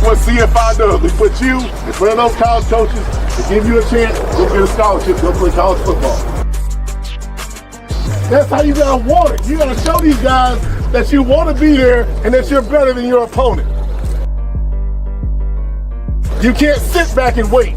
what CFI does. We put you in front of those college coaches to give you a chance to get a scholarship to go play college football. That's how you gotta want it. You gotta show these guys that you want to be there and that you're better than your opponent. You can't sit back and wait.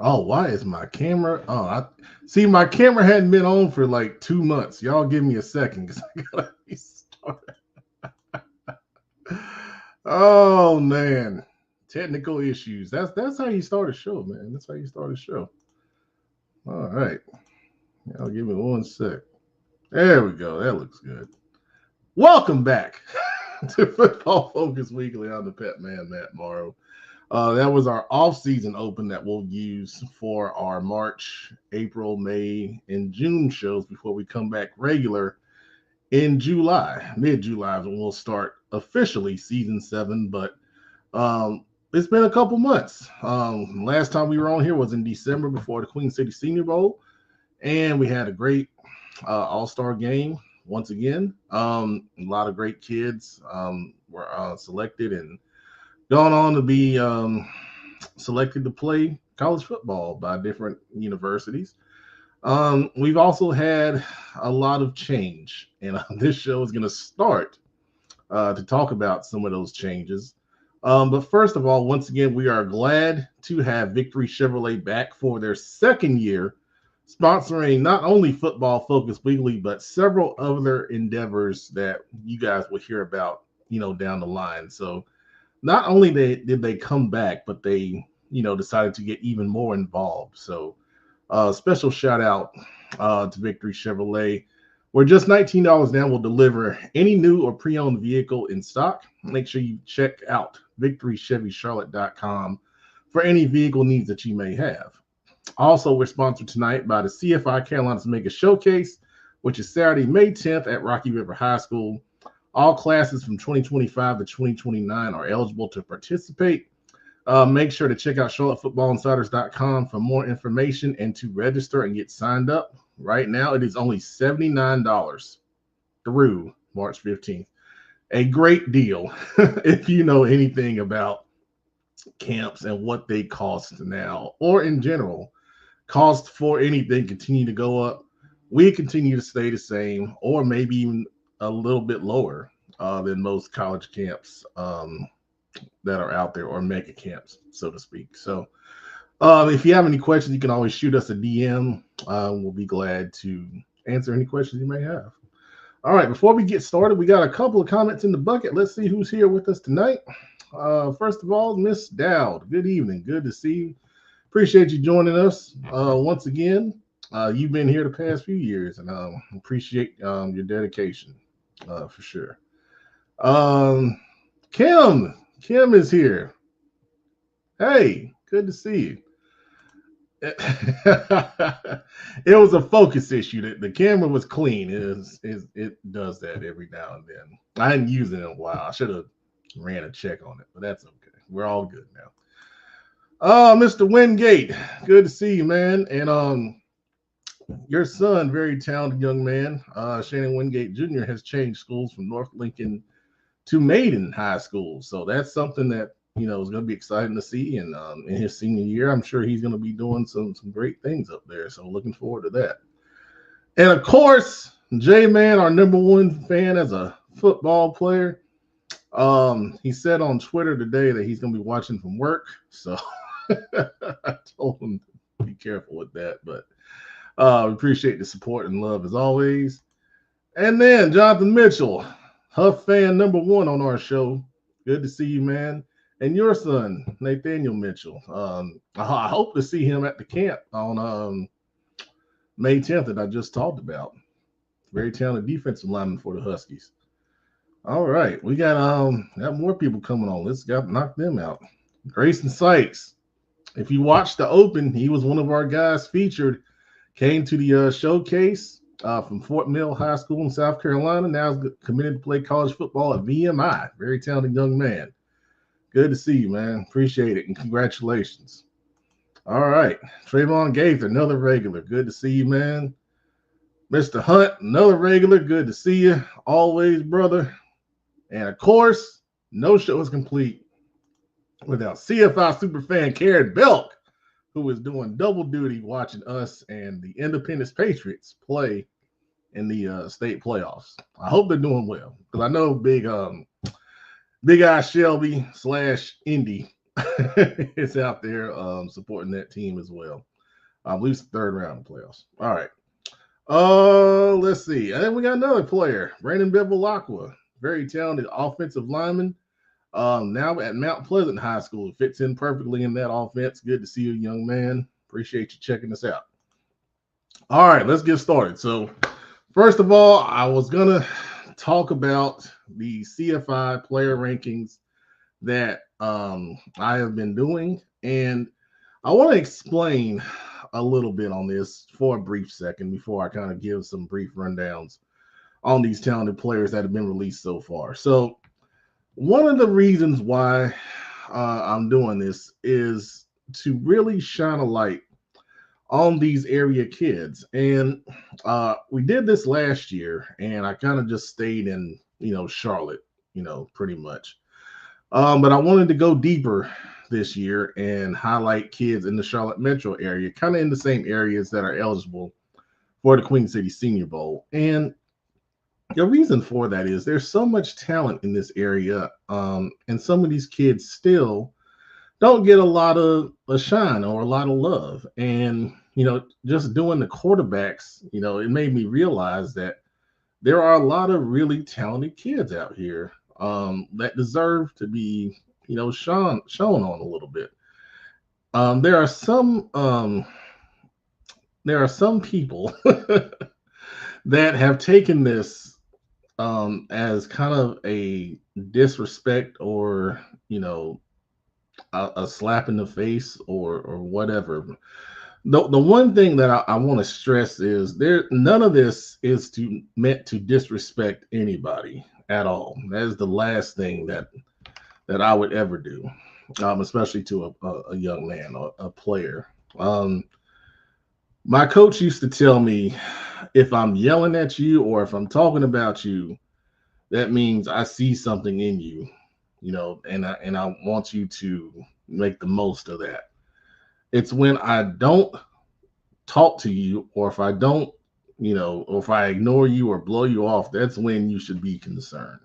Oh, why is my camera? Oh, I see my camera hadn't been on for like 2 months. Y'all give me a second because I gotta restart. Oh man, technical issues. That's how you start a show, man. That's how you start a show. All right, y'all give me 1 sec. There we go. That looks good. Welcome back to Football Focus Weekly. I'm the Pet Man, Matt Morrow. That was our off-season open that we'll use for our March, April, May, and June shows before we come back regular in July, mid-July, when we'll start officially season 7. But it's been a couple months. Last time we were on here was in December before the Queen City Senior Bowl, and we had a great all-star game once again. A lot of great kids were selected and gone on to be selected to play college football by different universities. We've also had a lot of change, and this show is going to start to talk about some of those changes. But first of all, once again, we are glad to have Victory Chevrolet back for their second year, sponsoring not only Football Focus Weekly, but several other endeavors that you guys will hear about, down the line. So not only did they come back, but they, decided to get even more involved. So special shout out to Victory Chevrolet, where just $19 now will deliver any new or pre-owned vehicle in stock. Make sure you check out VictoryChevyCharlotte.com for any vehicle needs that you may have. Also, we're sponsored tonight by the CFI Carolinas Mega Showcase, which is Saturday, May 10th at Rocky River High School. All classes from 2025 to 2029 are eligible to participate. Make sure to check out CharlotteFootballInsiders.com for more information and to register and get signed up. Right now, it is only $79 through March 15th. A great deal if you know anything about camps and what they cost now, or in general. Cost for anything continue to go up. We continue to stay the same, or maybe even a little bit lower than most college camps that are out there, or mega camps, so to speak. So if you have any questions, you can always shoot us a DM. We'll be glad to answer any questions you may have. All right, before we get started, we got a couple of comments in the bucket. Let's see who's here with us tonight. First of all, Miss Dowd, good evening. Good to see you. Appreciate you joining us once again. You've been here the past few years, and appreciate your dedication for sure. Kim is here. Hey, good to see you. it was a focus issue. The camera was clean. It does that every now and then. I hadn't used it in a while. I should have ran a check on it, but that's okay. We're all good now. Mr. Wingate, good to see you, man. And your son, very talented young man, Shannon Wingate Jr., has changed schools from North Lincoln to Maiden High School. So that's something that is going to be exciting to see. And in his senior year, I'm sure he's going to be doing some great things up there. So looking forward to that. And of course, J-Man, our number one fan as a football player, he said on Twitter today that he's going to be watching from work. So I told him to be careful with that. But we appreciate the support and love as always. And then Jonathan Mitchell, Huff fan number one on our show. Good to see you, man. And your son, Nathaniel Mitchell. I hope to see him at the camp on May 10th that I just talked about. Very talented defensive lineman for the Huskies. All right, we got more people coming on. Let's knock them out. Grayson Sykes. If you watched the Open, he was one of our guys featured. Came to the showcase from Fort Mill High School in South Carolina. Now he's committed to play college football at VMI. Very talented young man. Good to see you, man. Appreciate it, and congratulations. All right. Trayvon Gaither, another regular. Good to see you, man. Mr. Hunt, another regular. Good to see you. Always, brother. And, of course, no show is complete without CFI superfan Karen Belk, who is doing double duty watching us and the Independence Patriots play in the state playoffs. I hope they're doing well, because I know Big Eye Shelby / Indy is out there supporting that team as well. I believe it's the third round of the playoffs. All right. Let's see. And then we got another player, Brandon Bevilacqua, very talented offensive lineman. Now at Mount Pleasant High School. Fits in perfectly in that offense. Good to see you, young man. Appreciate you checking us out. All right, let's get started. So, first of all, I was going to talk about the CFI player rankings that I have been doing. And I want to explain a little bit on this for a brief second before I kind of give some brief rundowns on these talented players that have been released so far. So, one of the reasons why I'm doing this is to really shine a light on these area kids. And we did this last year, and I kind of just stayed in, Charlotte, pretty much. But I wanted to go deeper this year and highlight kids in the Charlotte metro area, kind of in the same areas that are eligible for the Queen City Senior Bowl. And the reason for that is there's so much talent in this area, and some of these kids still don't get a lot of a shine or a lot of love. And, just doing the quarterbacks, it made me realize that there are a lot of really talented kids out here that deserve to be, shown on a little bit. There are some people that have taken this as kind of a disrespect or, a slap in the face or whatever. The one thing that I want to stress is none of this is meant to disrespect anybody at all. That is the last thing that I would ever do, especially to a young man or a player. My coach used to tell me, if I'm yelling at you or if I'm talking about you, that means I see something in you, and I want you to make the most of that. It's when I don't talk to you, or if I don't, or if I ignore you or blow you off, that's when you should be concerned.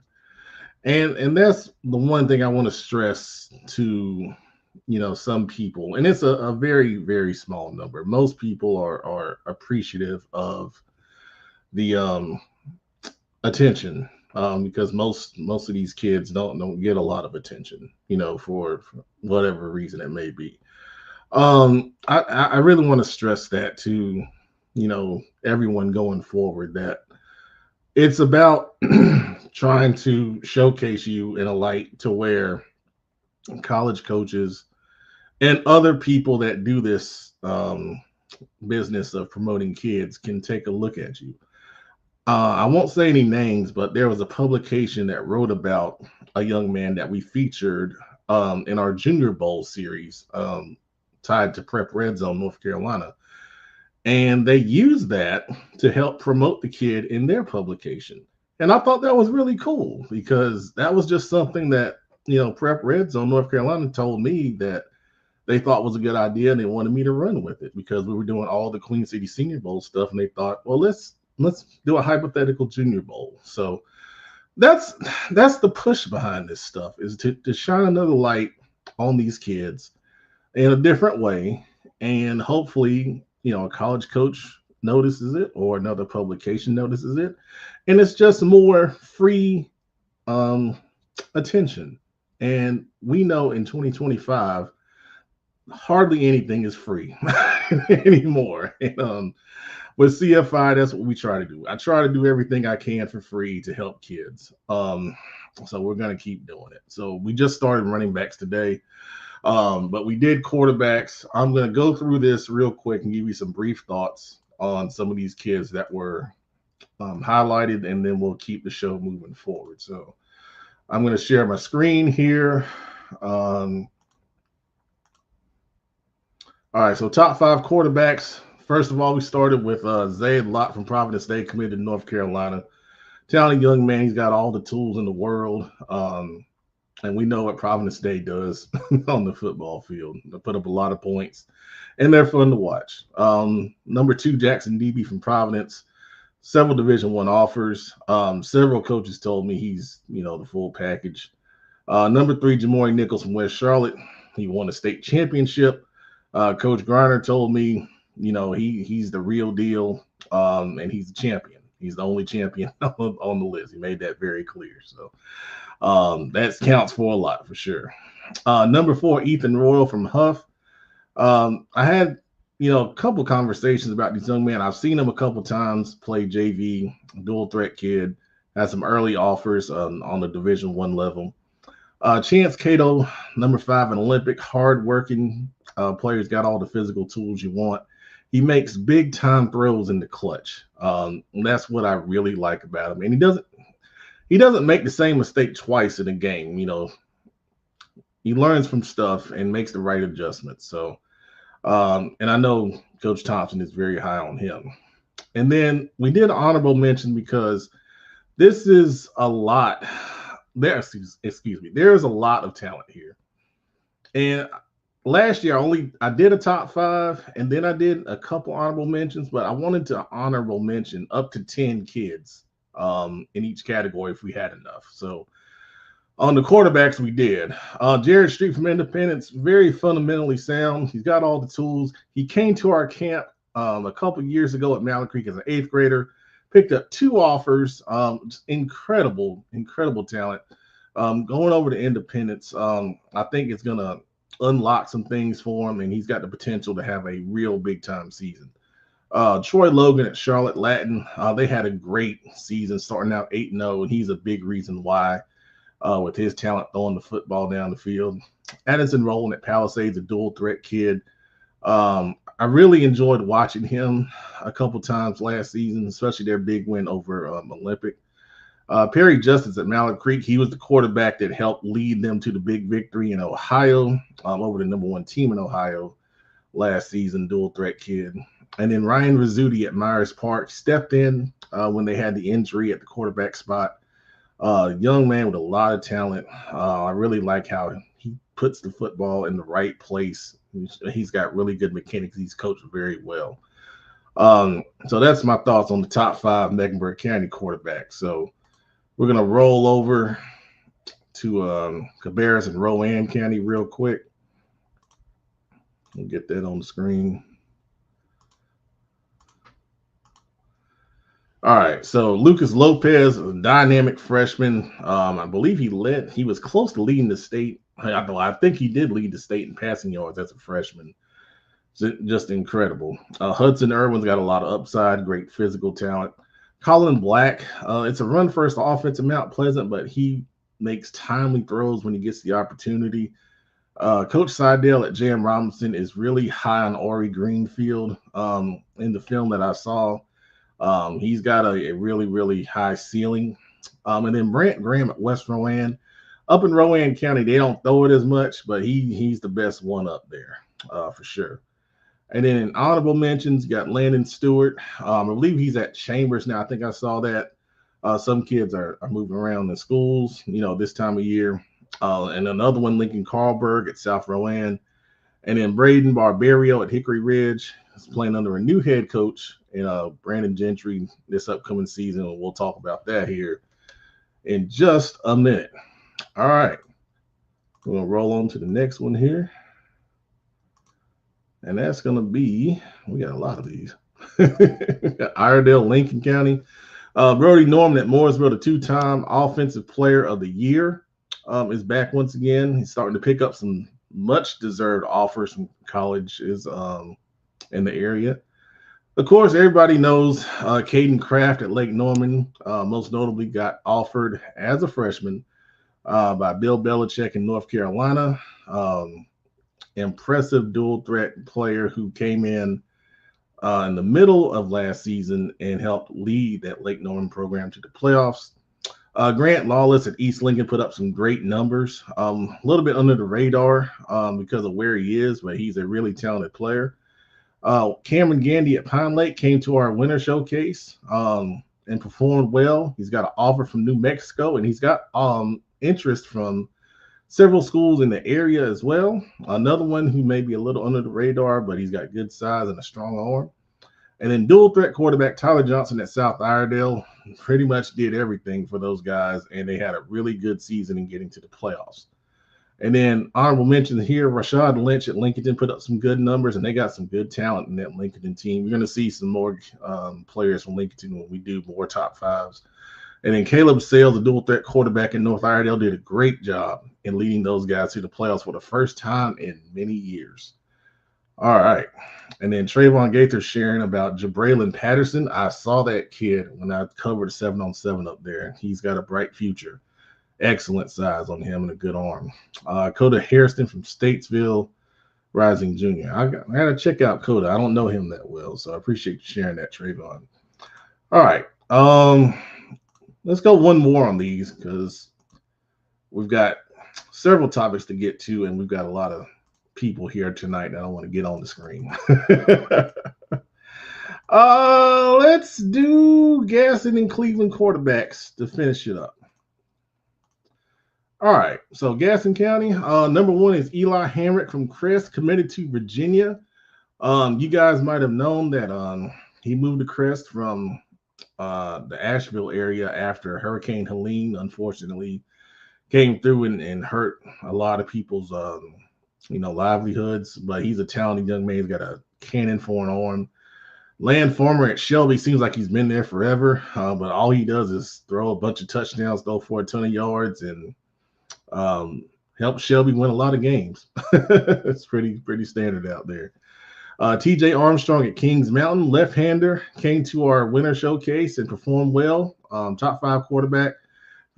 And that's the one thing I want to stress to, some people, and it's a very, very small number. Most people are appreciative of the attention, because most of these kids don't get a lot of attention, for whatever reason it may be. I really want to stress that to, everyone going forward, that it's about trying to showcase you in a light to where college coaches And other people that do this business of promoting kids can take a look at you. I won't say any names, but there was a publication that wrote about a young man that we featured in our Junior Bowl series, tied to Prep Red Zone, North Carolina. And they used that to help promote the kid in their publication. And I thought that was really cool because that was just something that, Prep Red Zone, North Carolina told me that they thought was a good idea and they wanted me to run with it because we were doing all the Queen City Senior Bowl stuff. And they thought, well, let's do a hypothetical Junior Bowl. So that's the push behind this stuff, is to shine another light on these kids in a different way. And hopefully, a college coach notices it or another publication notices it. And it's just more free attention. And we know in 2025, hardly anything is free anymore. And with CFI, that's what we try to do. I try to do everything I can for free to help kids. So we're going to keep doing it. So we just started running backs today. But we did quarterbacks. I'm going to go through this real quick and give you some brief thoughts on some of these kids that were highlighted, and then we'll keep the show moving forward. So I'm going to share my screen here. All right, so top 5 quarterbacks. First of all, we started with Zayd Lott from Providence State, committed to North Carolina. Talented young man. He's got all the tools in the world. And we know what Providence State does on the football field. They put up a lot of points, and they're fun to watch. Number 2, Jackson DB from Providence. Several Division I offers. Several coaches told me he's, the full package. Number 3, Jamori Nichols from West Charlotte. He won a state championship. Coach Griner told me, he's the real deal, and he's the champion. He's the only champion on the list. He made that very clear. So that counts for a lot for sure. Number 4, Ethan Royal from Huff. I had, a couple conversations about this young man. I've seen him a couple times play JV, dual threat kid. Had some early offers on the Division I level. Chance Cato, number 5, an Olympic, hardworking player's got all the physical tools you want. He makes big time throws in the clutch. And that's what I really like about him. And he doesn't make the same mistake twice in a game. He learns from stuff and makes the right adjustments. So, and I know Coach Thompson is very high on him. And then we did an honorable mention because this is a lot. There's a lot of talent here. And last year, I did a top 5, and then I did a couple honorable mentions, but I wanted to honorable mention up to 10 kids in each category if we had enough. So on the quarterbacks, we did. Jared Street from Independence, very fundamentally sound. He's got all the tools. He came to our camp a couple years ago at Mallard Creek as an 8th grader. Picked up 2 offers. Just incredible talent. Going over to Independence, I think it's going to unlock some things for him, and he's got the potential to have a real big-time season. Troy Logan at Charlotte Latin, they had a great season, starting out 8-0, and he's a big reason why with his talent throwing the football down the field. Addison Rowland at Palisades, a dual-threat kid. I really enjoyed watching him a couple times last season, especially their big win over Olympic. Perry Justice at Mallard Creek, he was the quarterback that helped lead them to the big victory in Ohio, over the number 1 team in Ohio last season, dual threat kid. And then Ryan Rizzuti at Myers Park stepped in when they had the injury at the quarterback spot. Young man with a lot of talent. I really like how he puts the football in the right place. He's got really good mechanics. He's coached very well. So that's my thoughts on the top 5 Mecklenburg County quarterbacks. So we're going to roll over to Cabarrus and Rowan County real quick. We'll get that on the screen. All right, so Lucas Lopez, a dynamic freshman. I believe he was close to leading the state. I think he did lead the state in passing yards as a freshman. Just incredible. Hudson Irwin's got a lot of upside, great physical talent. Colin Black, it's a run-first offense at Mount Pleasant, but he makes timely throws when he gets the opportunity. Coach Seidel at J.M. Robinson is really high on Ori Greenfield. In the film that I saw, he's got a really, really high ceiling. And then Brant Graham at West Rowan. Up in Rowan County, they don't throw it as much, but he's the best one up there for sure. And then in honorable mentions, you got Landon Stewart. I believe he's at Chambers now. I think I saw that. Some kids are moving around in schools, this time of year. And another one, Lincoln Carlberg at South Rowan. And then Braden Barbario at Hickory Ridge is playing under a new head coach, Brandon Gentry, this upcoming season. And we'll talk about that here in just a minute. All right. We're going to roll on to the next one here. And that's going to be, we got a lot of these. Iredell, Lincoln County. Brody Norman at Mooresville, the two-time Offensive Player of the Year, is back once again. He's starting to pick up some much-deserved offers from colleges in the area. Of course, everybody knows Caden Kraft at Lake Norman, most notably got offered as a freshman by Bill Belichick in North Carolina. Impressive dual threat player who came in the middle of last season and helped lead that Lake Norman program to the playoffs. Grant Lawless at East Lincoln put up some great numbers, a little bit under the radar because of where he is, but he's a really talented player. Cameron Gandy at Pine Lake came to our winter showcase and performed well. He's got an offer from New Mexico, and he's got interest from several schools in the area as well. Another one who may be a little under the radar, but he's got good size and a strong arm. And then dual threat quarterback Tyler Johnson at South Iredell pretty much did everything for those guys, and they had a really good season in getting to the playoffs. And then honorable mention here, Rashad Lynch at Lincoln put up some good numbers, and they got some good talent in that Lincoln team. You're going to see some more players from Lincoln when we do more top fives. And then Caleb Sales, the dual threat quarterback in North Iredell, did a great job in leading those guys to the playoffs for the first time in many years. All right. And then Trayvon Gaither sharing about Jabraylon Patterson. I saw that kid when I covered 7-on-7 up there. He's got a bright future. Excellent size on him and a good arm. Coda Harrison from Statesville Rising Jr. I got to check out Coda. I don't know him that well, so I appreciate you sharing that, Trayvon. All right. Let's go one more on these because we've got several topics to get to, and we've got a lot of people here tonight that I want to get on the screen. Let's do Gaston and Cleveland quarterbacks to finish it up. All right, so Gaston County, number one is Eli Hamrick from Crest, committed to Virginia. You guys might have known that he moved to Crest from the Asheville area after Hurricane Helene, unfortunately, came through and hurt a lot of people's livelihoods. But he's a talented young man. He's got a cannon for an arm. Land Farmer at Shelby seems like he's been there forever, but all he does is throw a bunch of touchdowns, go for a ton of yards, and help Shelby win a lot of games. It's pretty standard out there. TJ Armstrong at Kings Mountain, left-hander, came to our winter showcase and performed well. Top 5 quarterback,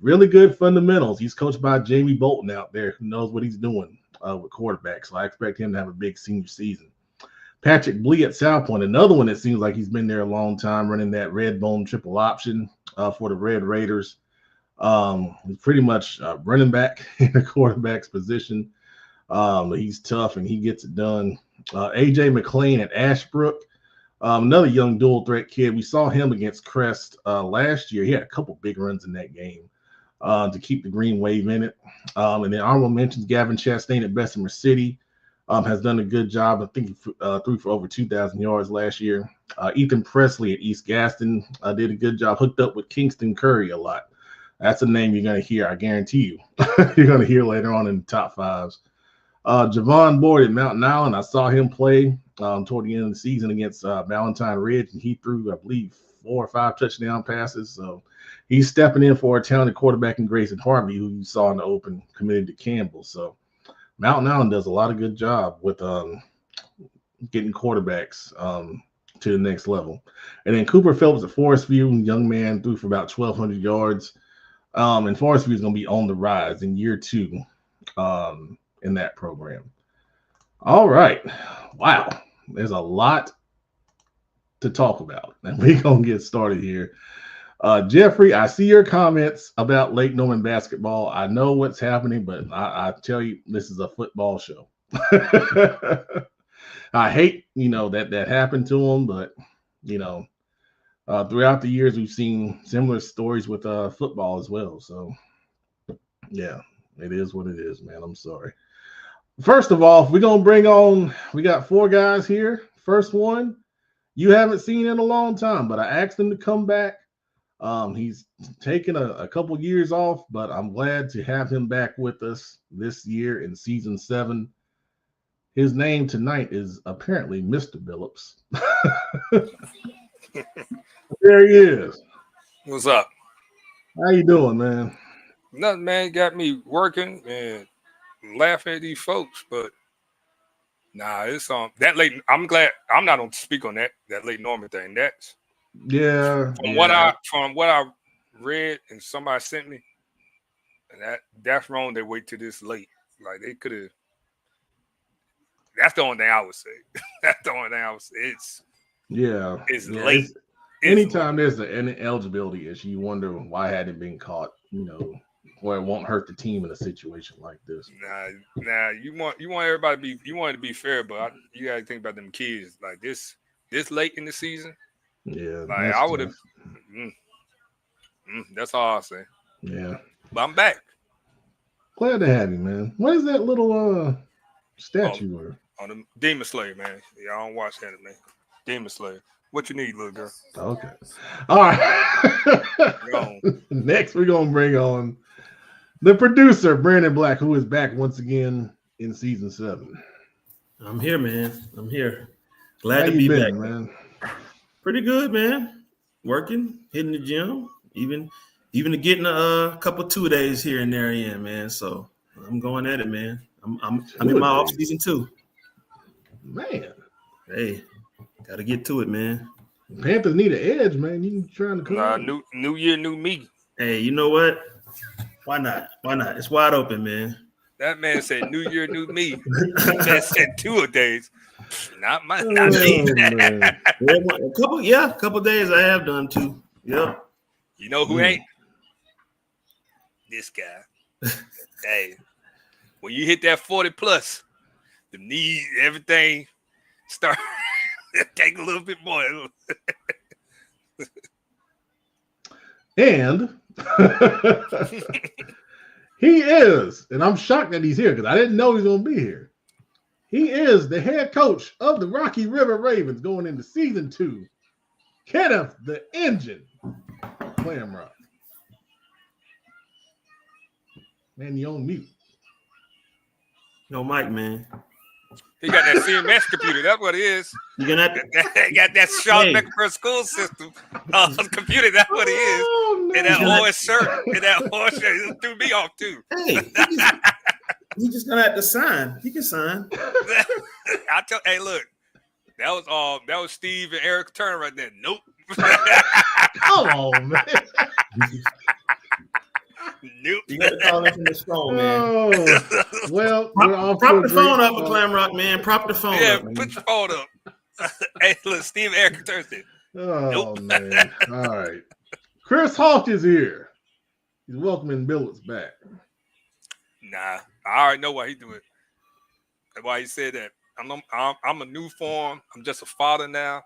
really good fundamentals. He's coached by Jamie Bolton out there, who knows what he's doing with quarterbacks. So I expect him to have a big senior season. Patrick Blee at South Point, another one that seems like he's been there a long time, running that red bone triple option for the Red Raiders. He's pretty much running back in the quarterback's position. He's tough and he gets it done. AJ McLean at Ashbrook, another young dual threat kid. We saw him against Crest last year. He had a couple big runs in that game to keep the green wave in it. And then honorable mentions, Gavin Chastain at Bessemer City has done a good job. I think he threw for over 2,000 yards last year. Ethan Presley at East Gaston did a good job, hooked up with Kingston Curry a lot. That's a name you're going to hear, I guarantee you. You're going to hear later on in the top fives. Javon Boyd at Mountain Island, I saw him play toward the end of the season against Valentine Ridge, and he threw, I believe, 4 or 5 touchdown passes. So he's stepping in for a talented quarterback in Grayson Harvey, who you saw in the open, committed to Campbell. So Mountain Island does a lot of good job with getting quarterbacks to the next level. And then Cooper Phelps at Forest View, young man, threw for about 1,200 yards. And Forest View is going to be on the rise in year 2. in that program. All right. Wow. There's a lot to talk about, and we're going to get started here. Jeffrey, I see your comments about Lake Norman basketball. I know what's happening, but I tell you, this is a football show. I hate, that happened to him, but, throughout the years, we've seen similar stories with football as well. So, yeah, it is what it is, man. I'm sorry. First of all, we're going to we got 4 guys here. First one, you haven't seen in a long time, but I asked him to come back. He's taken a couple years off, but I'm glad to have him back with us this year in season 7. His name tonight is apparently Mr. Billups. There he is. What's up? How you doing, man? Nothing, man. Got me working and laughing at these folks, but nah, it's that late. I'm glad I'm not on to speak on that late Norman thing. That's from what I read and somebody sent me, and that's wrong. They wait till this late. Like they could have. That's the only thing I would say. That's the only thing I would say. It's late. Anytime there's an eligibility issue, you wonder why hadn't it been caught. Where it won't hurt the team in a situation like this. Nah. You want everybody you want it to be fair, but you got to think about them kids. Like this late in the season. Yeah, like I would have. That's all I'll say. Yeah, but I'm back. Glad to have you, man. What is that little statue? On the Demon Slayer, man. Yeah, I don't watch that, man. Demon Slayer. What you need, little girl? Okay. All right. Next, we're gonna bring on the producer, Brandon Black, who is back once again in season 7. I'm here, man. I'm here. Glad to be back, man. Pretty good, man. Working, hitting the gym, even getting a couple 2 days here and there in, man. So I'm going at it, man. I'm in my off season too. Man. Hey, gotta get to it, man. Panthers need an edge, man. You trying to come? Nah, new year, new me. Hey, you know what? Why not? It's wide open, man. That man said new year, new me. That said 2 days. Not me. A couple days I have done too. Yep. You know who ain't? This guy. Hey, when you hit that 40 plus, the knees, everything start take a little bit more. And he is, and I'm shocked that he's here because I didn't know he was going to be here. He is the head coach of the Rocky River Ravens going into season 2. Kenneth the Engine Clamrock. Man, you on mute. No mic, man. He got that CMS computer. That's what it is. You're gonna he got that Sean Mecklenburg school system computer. That's what it is. Oh, no. And that orange shirt. It threw me off too. Hey, he's just gonna have to sign. He can sign. Hey, look, that was Steve and Eric Turner right there. Nope. Come on, man. Nope. You got to call him from the phone, man. Oh, well, prop the phone up, Clamrock, man. Prop the phone up. Yeah, man. put your phone up. Hey, look, Steve and Eric Turner. Oh, nope. Man. All right. Chris Hawk is here. He's welcoming Billups back. Nah, I already know why he do it. That's why he said that. I'm a new form. I'm just a father now.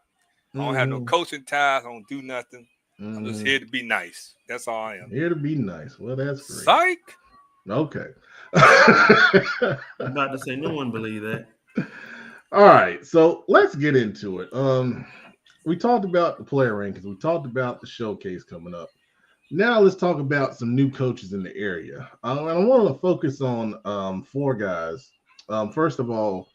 I don't have no coaching ties. I don't do nothing. I'm just here to be nice. That's all I am. Here to be nice. Well, that's great. Psych. Okay. I'm about to say no one believe that. All right, so let's get into it. We talked about the player rankings. We talked about the showcase coming up. Now let's talk about some new coaches in the area. And I want to focus on 4 guys. First of all,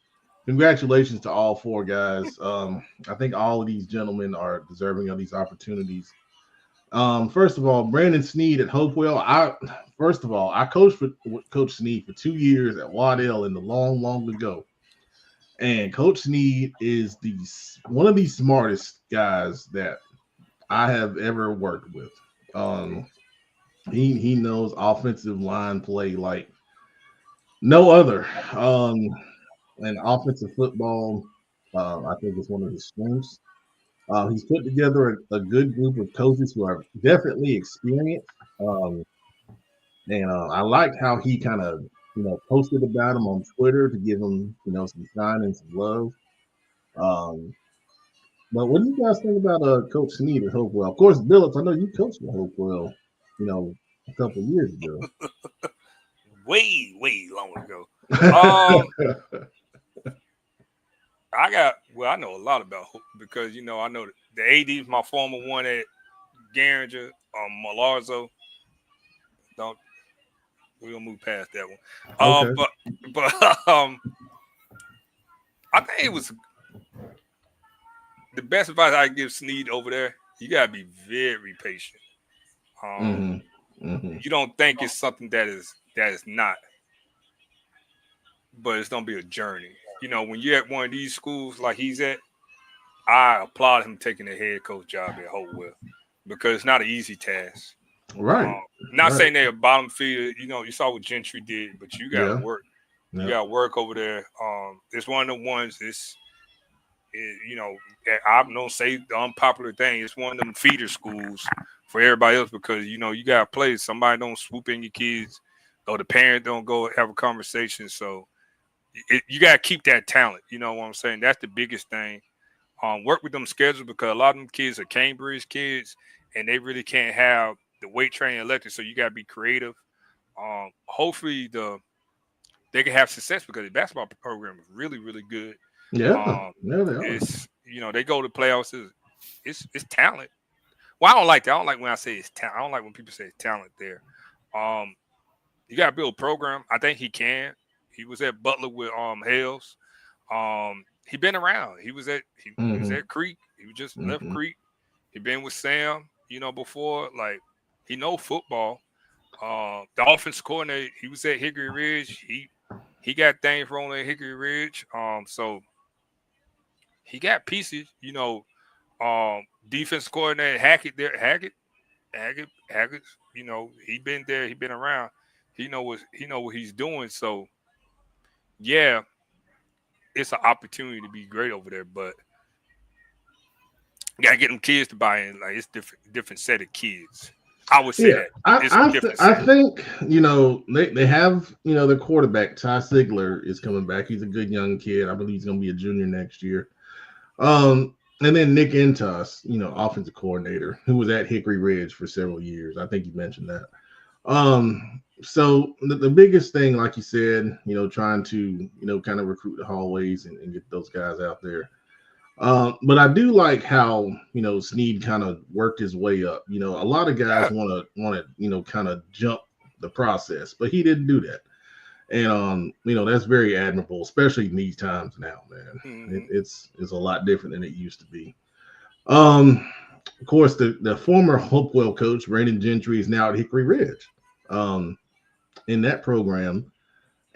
congratulations to all 4 guys. I think all of these gentlemen are deserving of these opportunities. First of all, Brandon Sneed at Hopewell. I coached with Coach Sneed for 2 years at Waddell in the long ago. And Coach Sneed is one of the smartest guys that I have ever worked with. He knows offensive line play like No other. And offensive football, I think is one of his strengths. He's put together a good group of coaches who are definitely experienced. And I liked how he kind of, posted about him on Twitter to give him, some shine and some love. Um, but what do you guys think about Coach Snead at Hopewell? Of course, Billups, I know you coached at Hopewell, a couple of years ago. Way long ago. I know a lot about Hope because I know the AD is my former one at Garinger, Malarzo. Don't we'll move past that one. Okay. But I think it was the best advice I give Snead over there. You gotta be very patient. You don't think it's something that is not, but it's gonna be a journey. When you're at one of these schools like he's at, I applaud him taking the head coach job at Hopewell because it's not an easy task. Right. Not saying they're a bottom feeder. You saw what Gentry did, but you got to work. Yeah. You got to work over there. It's one of the ones. I'm gonna say the unpopular thing. It's one of them feeder schools for everybody else because you got to play. Somebody don't swoop in your kids, or the parent don't go have a conversation. So you got to keep that talent. You know what I'm saying? That's the biggest thing. Work with them schedules because a lot of them kids are Cambridge kids and they really can't have the weight training elected. So you got to be creative. Hopefully they can have success because the basketball program is really, really good. Yeah, they are. It's they go to playoffs. It's talent. Well, I don't like that. I don't like when I say it's talent. I don't like when people say it's talent there. You got to build a program. I think he can. He was at Butler with Hales. He been around. He was at Creek. He was just left Creek. He been with Sam, before. Like he know football. The offense coordinator, he was at Hickory Ridge. He got things wrong at Hickory Ridge. So he got pieces, defense coordinator Hackett there. Hackett, he been there, he been around. He know what he's doing. So yeah, it's an opportunity to be great over there, but you gotta get them kids to buy in. Like it's different set of kids. I would say that. I think they have their quarterback Ty Sigler is coming back. He's a good young kid. I believe he's going to be a junior next year. And then Nick Entos, offensive coordinator, who was at Hickory Ridge for several years. I think you mentioned that. So the biggest thing, like you said, trying to kind of recruit the hallways and get those guys out there. But I do like how Snead kind of worked his way up. A lot of guys want to kind of jump the process, but he didn't do that. And that's very admirable, especially in these times now, man. It's a lot different than it used to be. Of course, the former Hopewell coach Brandon Gentry is now at Hickory Ridge, in that program.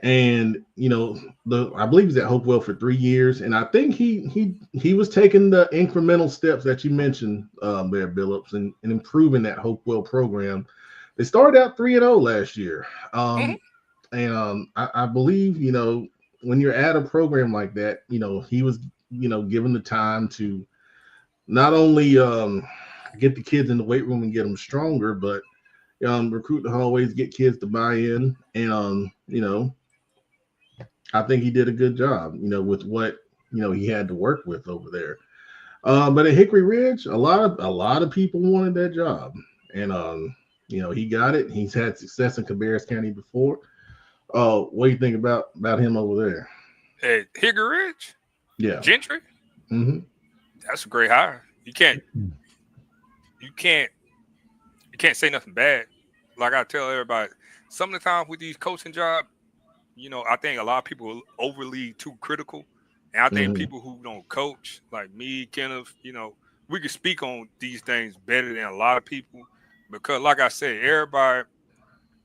And I believe he's at Hopewell for 3 years, and I think he was taking the incremental steps that you mentioned there, Billups, and improving that Hopewell program. They started out 3-0 last year, and I believe when you're at a program like that, he was given the time to not only get the kids in the weight room and get them stronger, but recruit the hallways, get kids to buy in, and I think he did a good job, with what he had to work with over there. But at Hickory Ridge, a lot of people wanted that job, and he got it. He's had success in Cabarrus County before. What do you think about him over there? At Hickory Ridge? Yeah, Gentry. That's a great hire. You can't say nothing bad. Like I tell everybody, some of the time with these coaching jobs, I think a lot of people are overly too critical. And I think people who don't coach, like me, Kenneth, we can speak on these things better than a lot of people. Because like I said, everybody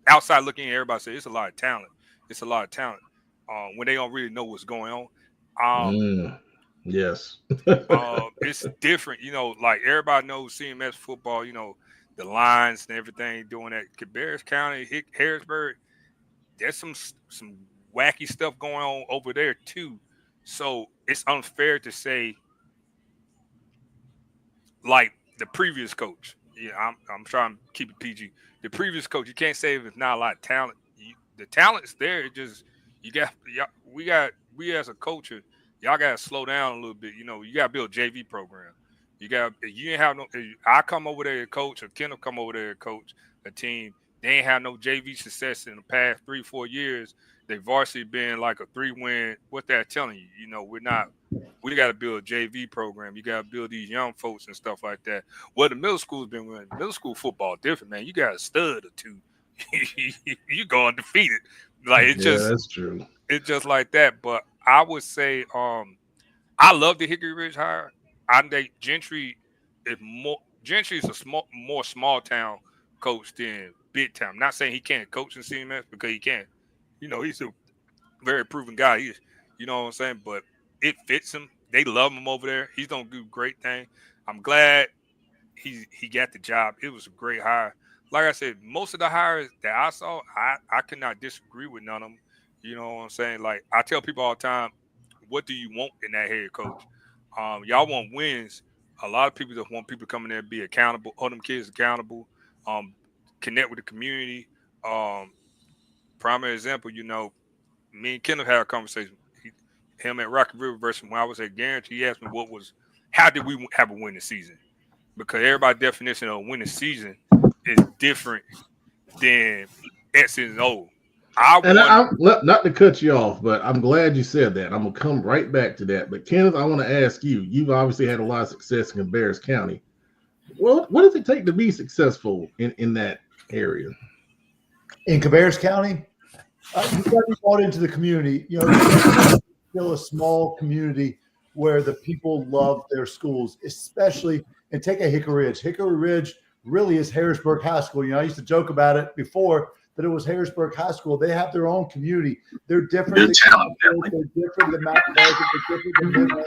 outside looking at everybody say it's a lot of talent. It's a lot of talent. When they don't really know what's going on. Yes. It's different, like everybody knows CMS football, the lines and everything doing that. Cabarrus County, Harrisburg, there's some wacky stuff going on over there too. So it's unfair to say like the previous coach. Yeah, I'm trying to keep it PG. The previous coach, you can't say if it's not a lot of talent. The talent's there. It just we as a culture, y'all gotta slow down a little bit. You know, you gotta build a JV program. You ain't have no. I come over there to coach, or Kendall come over there to coach a team. They ain't have no JV success in the past 3-4 years. They varsity been like a 3-win. What that telling you? You know, we're not. We got to build a JV program. You got to build these young folks and stuff like that. Well, the middle school's been winning. Middle school football different, man. You got a stud or two. You go undefeated. Like that's true. It's just like that. But I would say, I love the Hickory Ridge hire. I think Gentry is a more small town coach than big town. I'm not saying he can't coach in CMS because he can. You know, he's a very proven guy. You know what I'm saying? But it fits him. They love him over there. He's gonna do great thing. I'm glad he got the job. It was a great hire. Like I said, most of the hires that I saw, I could not disagree with none of them. You know what I'm saying? Like I tell people all the time, what do you want in that head coach? Y'all want wins. A lot of people just want people coming there and be accountable, hold them kids accountable, connect with the community. Primary example, you know, me and Kendall had a conversation. Him at Rocky River versus when I was at Guarantee, he asked me how did we have a winning season? Because everybody's definition of a winning season is different than X and O. Not to cut you off, but I'm glad you said that. I'm gonna come right back to that. But Kenneth, I want to ask you. You've obviously had a lot of success in Cabarrus County. What does it take to be successful in that area? In Cabarrus County, you got to be brought into the community. You know, still a small community where the people love their schools, especially. And take a Hickory Ridge. Hickory Ridge really is Harrisburg High School. You know, I used to joke about it before that it was Harrisburg High School. They have their own community. They're different. They're different than Mount Pleasant. They're different than Midland.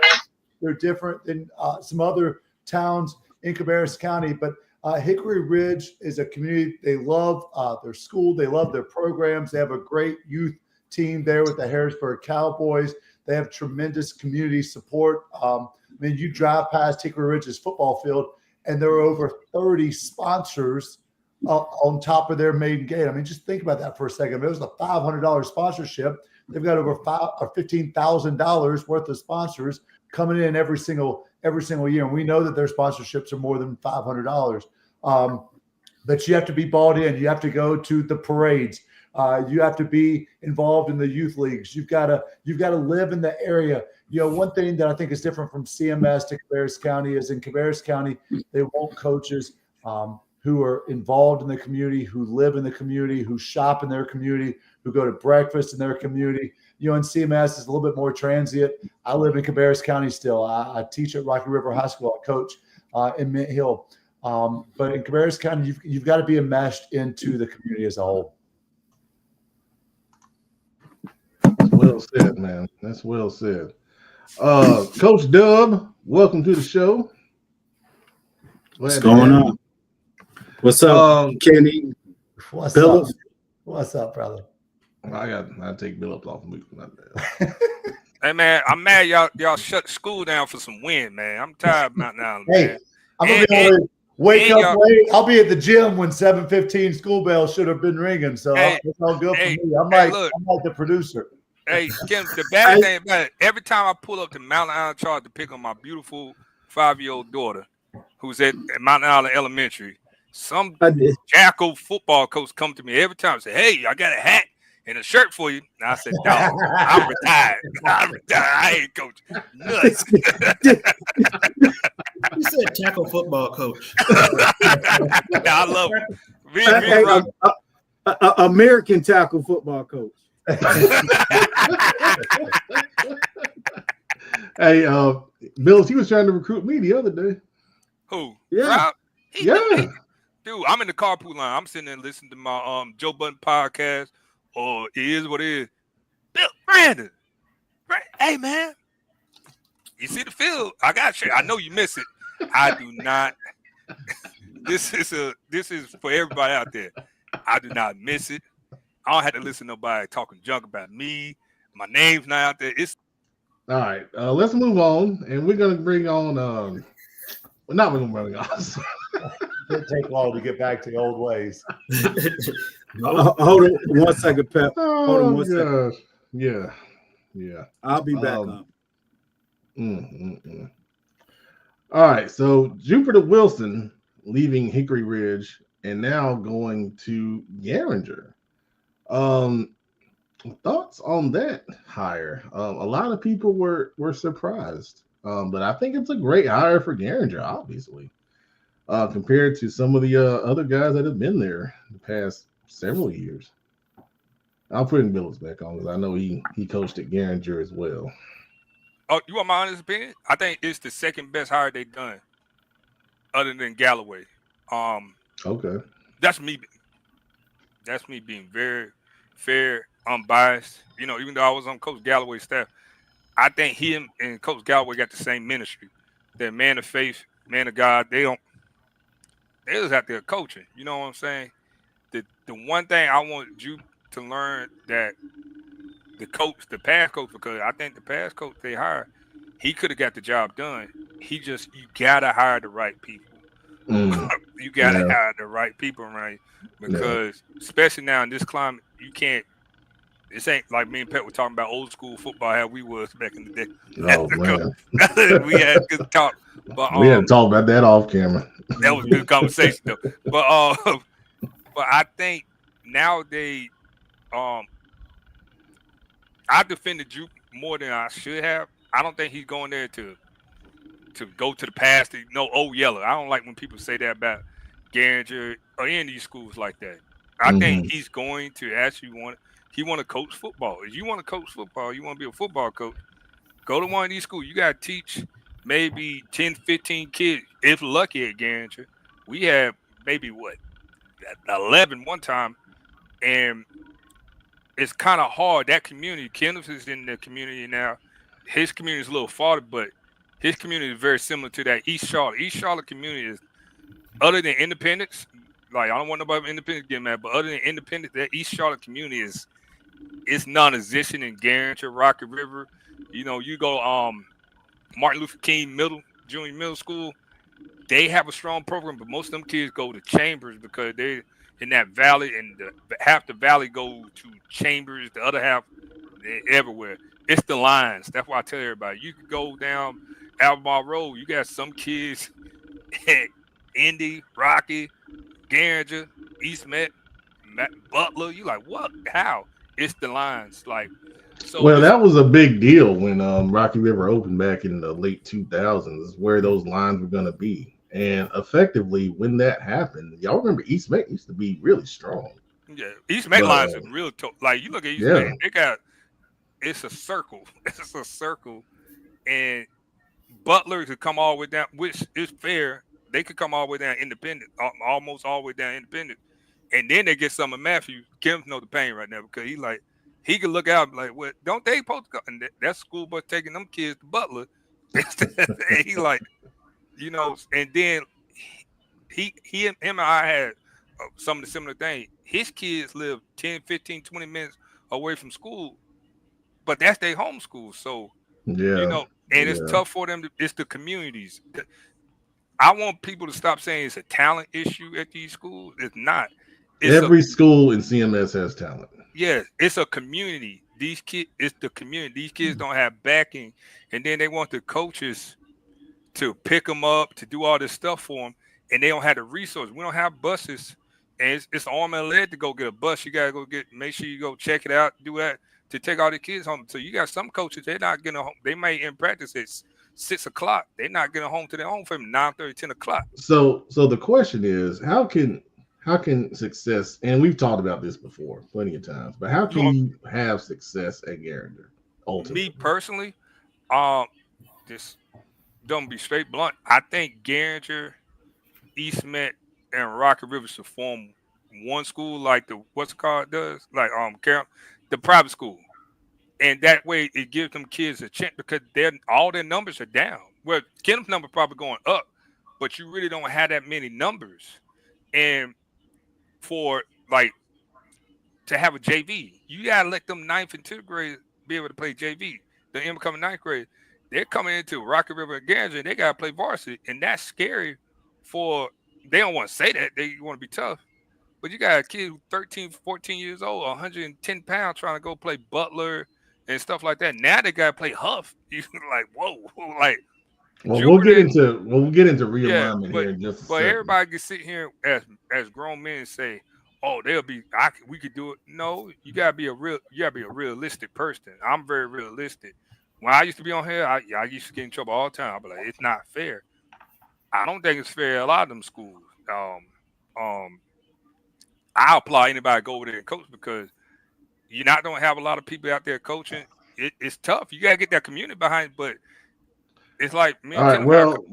They're different than some other towns in Cabarrus County. But Hickory Ridge is a community. They love their school. They love their programs. They have a great youth team there with the Harrisburg Cowboys. They have tremendous community support. I mean, you drive past Hickory Ridge's football field, and there are over 30 sponsors on top of their main gate. I mean, just think about that for a second. It was a $500 sponsorship. They've got over $15,000 worth of sponsors coming in every single year, and we know that their sponsorships are more than $500. But you have to be bought in. You have to go to the parades. You have to be involved in the youth leagues. You've got to live in the area. You know, one thing that I think is different from CMS to Cabarrus County is in Cabarrus County, they want coaches who are involved in the community, who live in the community, who shop in their community, who go to breakfast in their community. You know, in CMS, it's a little bit more transient. I live in Cabarrus County still. I teach at Rocky River High School. I coach in Mint Hill. But in Cabarrus County, you've got to be enmeshed into the community as a whole. Well said, man. That's well said. Coach Dub, welcome to the show. What's going on? What's up, Kenny? What's up? What's up, brother? I take Bill up off mute. Hey man, I'm mad y'all shut school down for some wind, man. I'm tired of Mountain Island. Hey, man. I'm gonna be able to wake up late. I'll be at the gym when 7:15 school bell should have been ringing. So it's all good for me. I'm like the producer. Hey, Kim, the bad thing about it, every time I pull up to Mountain Island Charge to pick up my beautiful 5-year-old daughter, who's at Mountain Island Elementary, some jackal football coach come to me every time and say, "Hey, I got a hat and a shirt for you." And I said, "Dog, I'm retired. I ain't coach nuts." You said tackle football coach. I love it. American tackle football coach. Hey, Bills, he was trying to recruit me the other day. Who? Yeah. Dude, I'm in the carpool line. I'm sitting there listening to my Joe Budden podcast, or It Is What It Is. Bill, Brandon. Hey, man. You see the field? I got you. I know you miss it. I do not. This is for everybody out there. I do not miss it. I don't have to listen to nobody talking junk about me. My name's not out there. It's all right. Let's move on, and we're gonna bring on. We're not gonna bring on. Didn't take long to get back to the old ways. Hold on 1 second, Pep. Hold on 1 second. Yeah. I'll be back up. All right. So Jupiter Wilson leaving Hickory Ridge and now going to Garinger. Thoughts on that hire? A lot of people were surprised, but I think it's a great hire for Garinger, obviously, compared to some of the other guys that have been there the past several years. I'll put Billups back on because I know he coached at Garinger as well. Oh, you want my honest opinion? I think it's the second best hire they've done, other than Galloway. Okay. That's me. That's me being very fair, unbiased. Even though I was on Coach Galloway's staff, I think him and Coach Galloway got the same ministry. They're man of faith, man of God. They was out there coaching. You know what I'm saying? The one thing I want you to learn that the past coach, because I think the past coach they hired, he could have got the job done. You gotta hire the right people. You gotta hire the right people, right? Because especially now in this climate, you can't. This ain't like me and Pet were talking about old school football, how we was back in the day. Oh man, we had good talk, but we had to talk about that off camera. That was a good conversation though. But I think nowadays, I defended Juke more than I should have. I don't think he's going there to go to the past. Yellow. I don't like when people say that about Garinger or any of these schools like that. I think he's going to actually want to coach football. If you want to coach football, you want to be a football coach, go to one of these schools. You got to teach maybe 10, 15 kids, if lucky at Garinger. We had maybe 11 one time, and it's kind of hard. That community, Kenneth is in the community now. His community is a little farther, but his community is very similar to that East Charlotte. East Charlotte community is, other than Independence, like I don't want nobody from Independence getting mad, but other than Independence, that East Charlotte community it's non-existent in Garinger, Rocky River. You go Martin Luther King Junior Middle School. They have a strong program, but most of them kids go to Chambers because they're in that valley, and half the valley go to Chambers, the other half everywhere. It's the lines. That's why I tell everybody, you could go down Albemarle Road. You got some kids at Indy, Rocky, Garinger, East Met, Butler. You like, what? How? It's the lines. Well, that was a big deal when Rocky River opened back in the late 2000s, where those lines were going to be. And effectively, when that happened, y'all remember East Met used to be really strong. Yeah, East Met lines are real tough. Like, you look at East Met, it's a circle. It's a circle. And Butler could come all the way down, which is fair. They could come all the way down Independent, almost all the way down Independent. And then they get some of Matthew. Kim know the pain right now because he could look out like, what, don't they supposed to go? And that school bus taking them kids to Butler. And he and then him and I had some of the similar things. His kids live 10, 15, 20 minutes away from school, but that's their home school. So, it's tough for them. It's the communities. I want people to stop saying it's a talent issue at these schools. It's not. Every school in CMS has talent. Yeah, it's a community. These kids, it's the community. These kids don't have backing, and then they want the coaches to pick them up, to do all this stuff for them, and they don't have the resources. We don't have buses, and it's arm and leg to go get a bus. You gotta make sure you go check it out, do that to take all the kids home. So you got some coaches, they're not getting home. They may in practice at 6 o'clock. They're not getting home to their home from 9:30, 10 o'clock. So the question is, how can success, and we've talked about this before plenty of times, but how can you have success at Garinger? Ultimately, me personally, just don't be straight blunt. I think Garinger, East Met, and Rocky River should form one school like the what's it called does, like the private school, and that way it gives them kids a chance because all their numbers are down. Well, Kenneth's number probably going up, but you really don't have that many numbers, and for to have a JV. You gotta let them 9th and 10th grade be able to play JV. The incoming 9th grade, they're coming into Rocky River and Gander, and they gotta play varsity, and that's scary. They don't want to say that they want to be tough, but you got a kid who's 13, 14 years old, 110 pounds, trying to go play Butler and stuff like that. Now they gotta play Huff. You like, whoa, like. Well, we'll get into realignment here in just a second. But everybody can sit here as grown men and say, "Oh, we could do it." No, you gotta be a realistic person. I'm very realistic. When I used to be on here, I used to get in trouble all the time. I'd be like, "It's not fair." I don't think it's fair at a lot of them schools. I apply anybody to go over there and coach because you're not gonna have a lot of people out there coaching. It's tough. You gotta get that community behind, but. It's like me. All right. Well,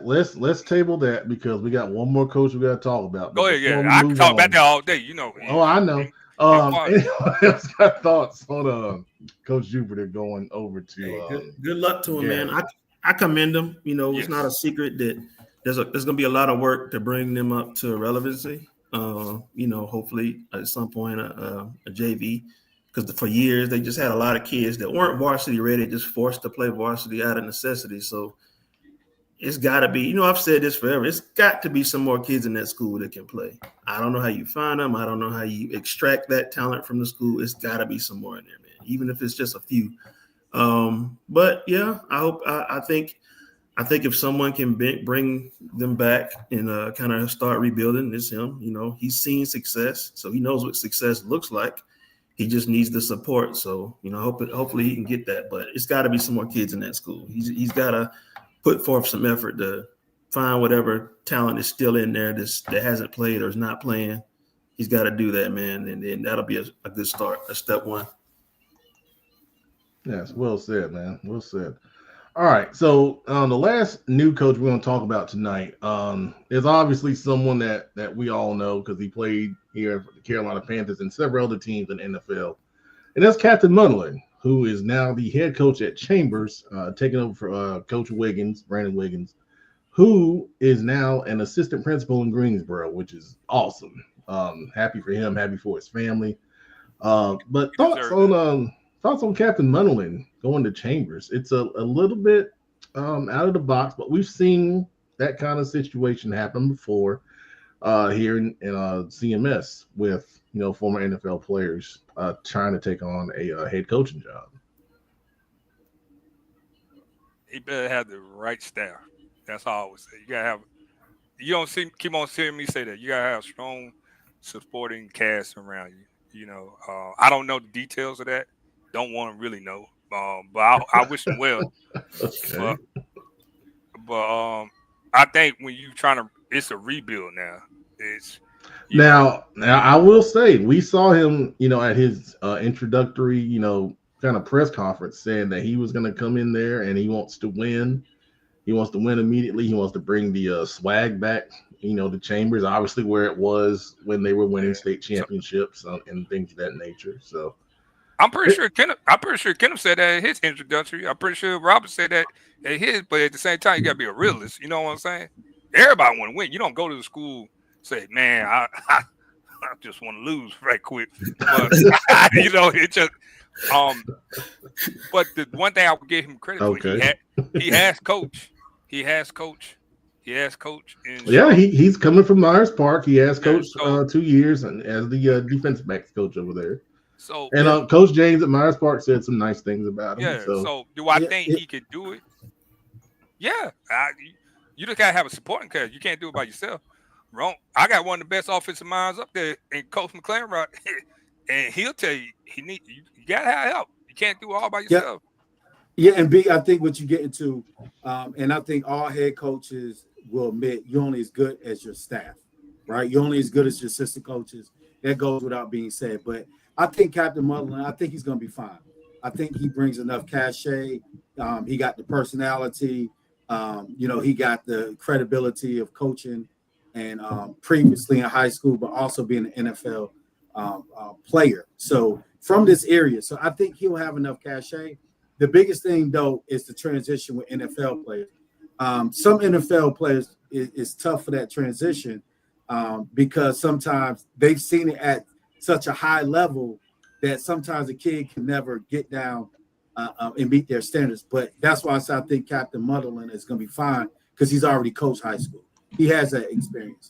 let's table that because we got one more coach we got to talk about. Go ahead. Yeah, I can talk about that all day. You know. Oh, I know. Anyone else got thoughts on Coach Jupiter going over to? Good luck to him, man. I commend him. You know, it's not a secret that there's going to be a lot of work to bring them up to relevancy. You know, hopefully at some point a JV. Because for years they just had a lot of kids that weren't varsity ready, just forced to play varsity out of necessity. So it's got to be, you know, I've said this forever. It's got to be some more kids in that school that can play. I don't know how you find them. I don't know how you extract that talent from the school. It's got to be some more in there, man, even if it's just a few. But yeah, I think if someone can bring them back and kind of start rebuilding, it's him. You know, he's seen success, so he knows what success looks like. He just needs the support. So, you know, hopefully he can get that. But it's got to be some more kids in that school. He's got to put forth some effort to find whatever talent is still in there that hasn't played or is not playing. He's got to do that, man. And then that'll be a good start, a step one. Yes, well said, man. Well said. All right. So the last new coach we're going to talk about tonight is obviously someone that we all know because he played here for the Carolina Panthers and several other teams in the NFL. And that's Captain Munderland, who is now the head coach at Chambers, taking over for Coach Brandon Wiggins, who is now an assistant principal in Greensboro, which is awesome. Happy for him, happy for his family. But thoughts on Captain Munderland going to Chambers? It's a little bit out of the box, but we've seen that kind of situation happen before here in CMS with, you know, former NFL players trying to take on a head coaching job. He better have the right staff. That's all I would say. You gotta have. You don't keep on seeing me say that. You gotta have strong supporting cast around you. You know, I don't know the details of that. Don't want to really know, but I wish him well. Okay. But I think when you it's a rebuild now. Now I will say we saw him, you know, at his introductory, you know, kind of press conference saying that he was going to come in there and he wants to win. He wants to win immediately. He wants to bring the swag back, you know, to Chambers, obviously where it was when they were winning state championships and things of that nature. So. I'm pretty sure Kenneth said that in his introductory. I'm pretty sure Robert said that at his, but at the same time, you got to be a realist. You know what I'm saying? Everybody want to win. You don't go to the school say, man, I just want to lose right quick. But, you know, it just but the one thing I would give him credit for, he has coach. He has coach. Yeah, he's coming from Myers Park. He has coached 2 years and as the defensive backs coach over there. So Coach James at Myers Park said some nice things about him. Yeah. So do I think he could do it? Yeah. You just gotta have a supporting cast. You can't do it by yourself. Wrong. I got one of the best offensive minds up there in Coach McLaren, and he'll tell you you gotta have help. You can't do it all by yourself. Yeah, and B, I think what you get into, and I think all head coaches will admit you're only as good as your staff, right? You're only as good as your assistant coaches. That goes without being said, but I think Captain Munderland, I think he's going to be fine. I think he brings enough cachet. He got the personality. You know, he got the credibility of coaching and previously in high school, but also being an NFL player. So from this area, so I think he'll have enough cachet. The biggest thing, though, is the transition with NFL players. Some NFL players is tough for that transition because sometimes they've seen it at such a high level that sometimes a kid can never get down and meet their standards. But that's why I think Captain Motherland is going to be fine because he's already coached high school. He has that experience,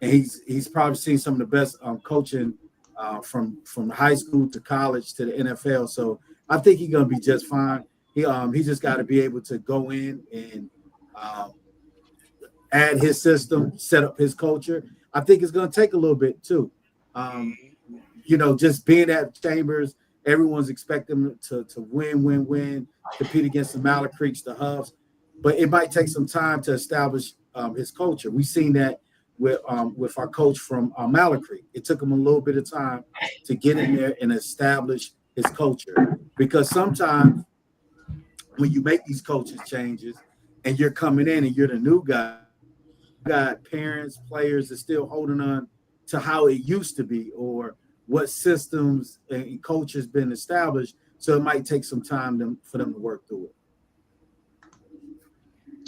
and he's probably seen some of the best coaching from high school to college to the NFL. So I think he's going to be just fine. He just got to be able to go in and add his system, set up his culture. I think it's going to take a little bit too. Just being at Chambers, everyone's expecting him to win, compete against the Mallard Creeks, the Huffs, but it might take some time to establish his culture. We've seen that with our coach from Mallard Creek. It took him a little bit of time to get in there and establish his culture, because sometimes when you make these coaches changes and you're coming in and you're the new guy, you got parents, players that still holding on to how it used to be or what systems and culture has been established. So it might take some time for them to work through it.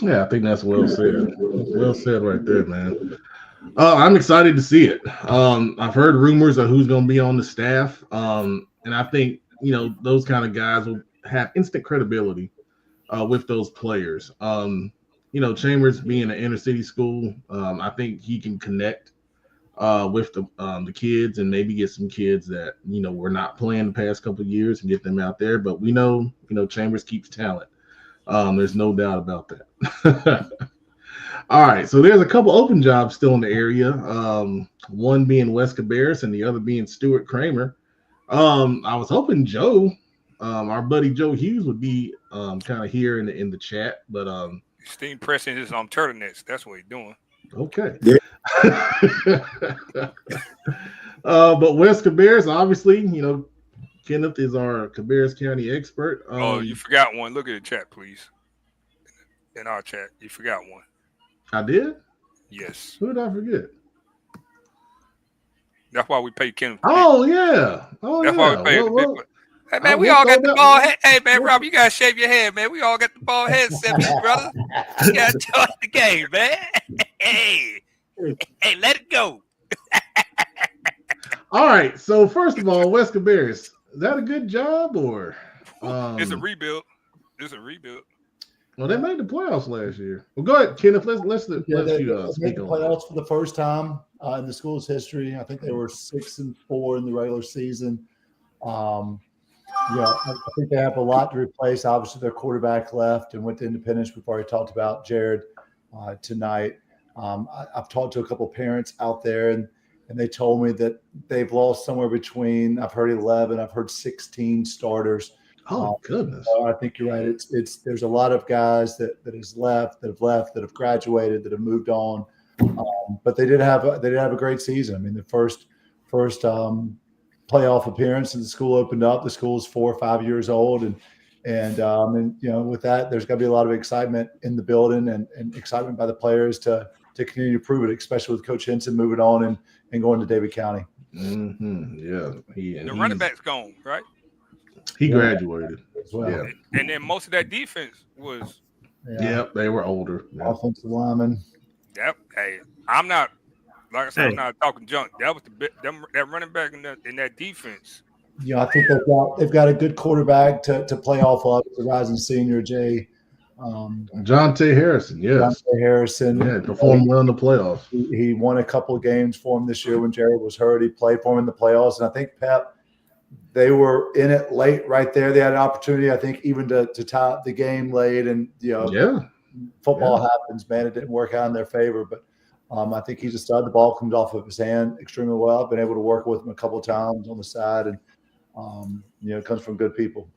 Yeah, I think that's well said. Well said right there, man. I'm excited to see it. I've heard rumors of who's going to be on the staff, and I think those kind of guys will have instant credibility with those players. Chambers being an inner city school, I think he can connect with the kids and maybe get some kids that were not playing the past couple of years and get them out there. But we know Chambers keeps talent. There's no doubt about that. All right, so there's a couple open jobs still in the area. One being Wes Cabarrus and the other being Stuart Kramer. I was hoping Joe, our buddy Joe Hughes, would be kind of here in the chat, but Steam pressing his turtlenecks. That's what he's doing. Okay. Yeah. But Wes Cabarrus, obviously, Kenneth is our Cabarrus County expert. You forgot one. Look at the chat, please. In our chat, you forgot one. I did? Yes. Who did I forget? That's why we pay Kenneth. Oh, yeah. That's why we pay the big one. Hey, man, we all got the ball head. Hey, man, Rob, you got to shave your head, man. We all got the ball head, 70, brother. You got to join the game, man. Hey, let it go. All right. So, first of all, Wes Cabarrus, is that a good job or? It's a rebuild. Well, they made the playoffs last year. Well, go ahead, Kenneth. Let's they speak made the on playoffs for the first time in the school's history. I think they were 6-4 in the regular season. I think they have a lot to replace. Obviously, their quarterback left and went to Independence. We've already talked about Jared tonight. I've talked to a couple of parents out there, and they told me that they've lost somewhere between, I've heard 11, I've heard 16 starters. Oh, goodness. I think you're right. There's a lot of guys that have graduated, that have moved on. But they did have a great season. I mean, the first playoff appearance and the school opened up. The school is 4 or 5 years old, and with that, there's got to be a lot of excitement in the building and excitement by the players to continue to prove it, especially with Coach Henson moving on and going to David County. Mm-hmm. Yeah, the running back's gone, right? He graduated as well. Yeah. And then most of that defense was. Yep, they were older. Yeah. Offensive lineman. Yep. Hey, I'm not. Like I said, I'm not talking junk. That was that running back in that defense. I think they've got a good quarterback to play off of. The rising senior, Jay. John T. Harrison, yes. John T. Harrison. Yeah, performed well in the playoffs. He won a couple of games for him this year when Jared was hurt. He played for him in the playoffs. And I think Pep, they were in it late right there. They had an opportunity, I think, even to tie the game late. And, football happens, man. It didn't work out in their favor. But I think he's a stud. The ball comes off of his hand extremely well. I've been able to work with him a couple of times on the side. And, it comes from good people.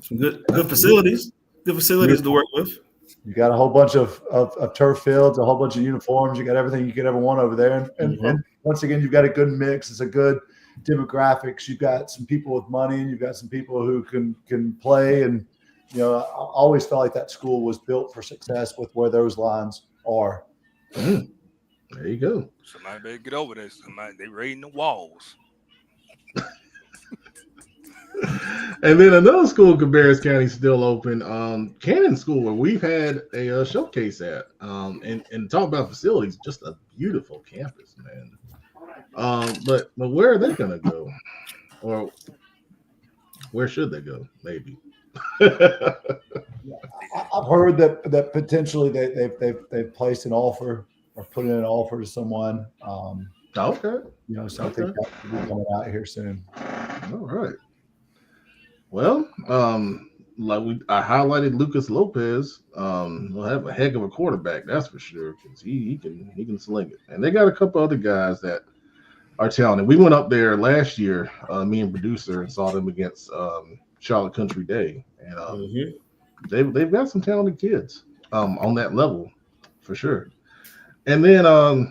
Some good facilities. Good facilities to work with. You got a whole bunch of turf fields, a whole bunch of uniforms. You got everything you could ever want over there. And once again, you've got a good mix. It's a good demographics. You've got some people with money, and you've got some people who can play. And, I always felt like that school was built for success with where those lines are. There you go. Somebody better get over there. They raiding the walls. And then another school, Cabarrus County, still open. Cannon School, where we've had a showcase at. And talk about facilities, just a beautiful campus, man. But where are they gonna go, or where should they go? Maybe. I've heard that potentially they've placed an offer or put in an offer to someone. Okay. So I think that will be coming out here soon. All right. Well, I highlighted Lucas Lopez. Will have a heck of a quarterback, that's for sure, because he can sling it. And they got a couple other guys that are talented. We went up there last year, me and producer, and saw them against Charlotte Country Day, and they've got some talented kids on that level for sure. And then